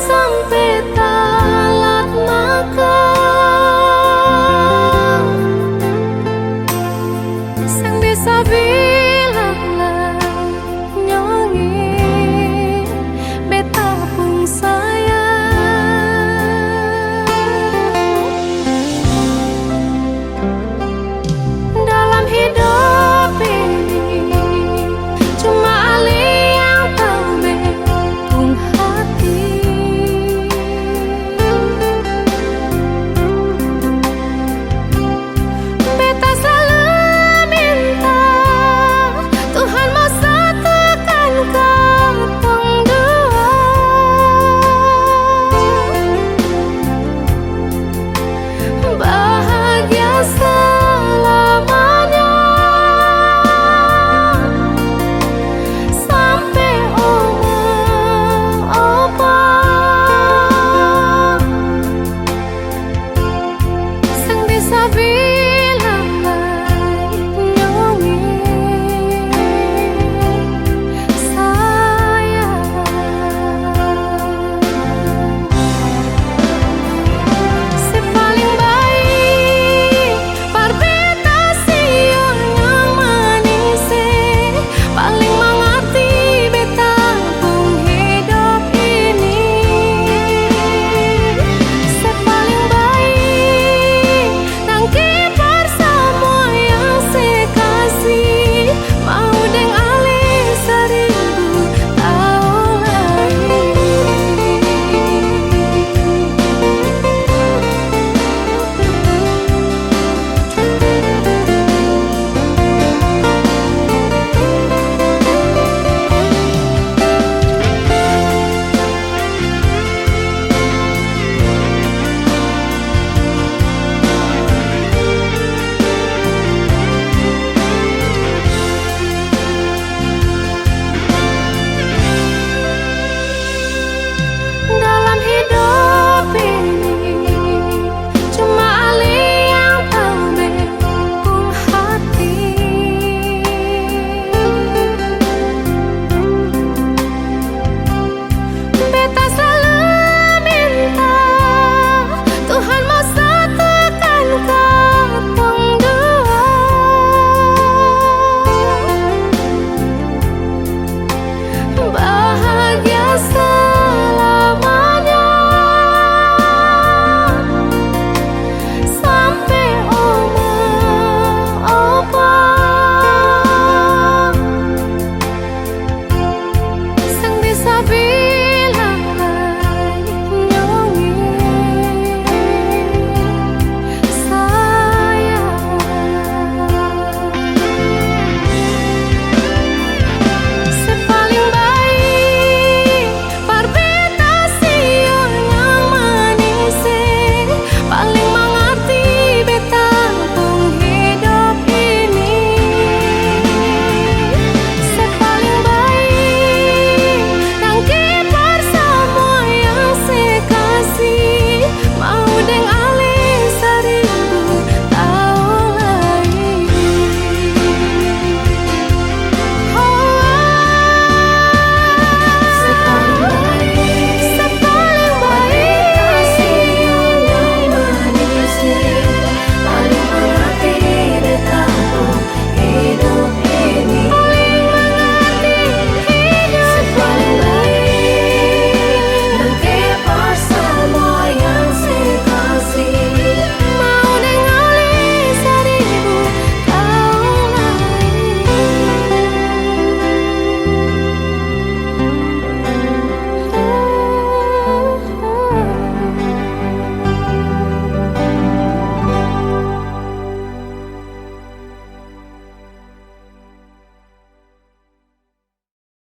tapi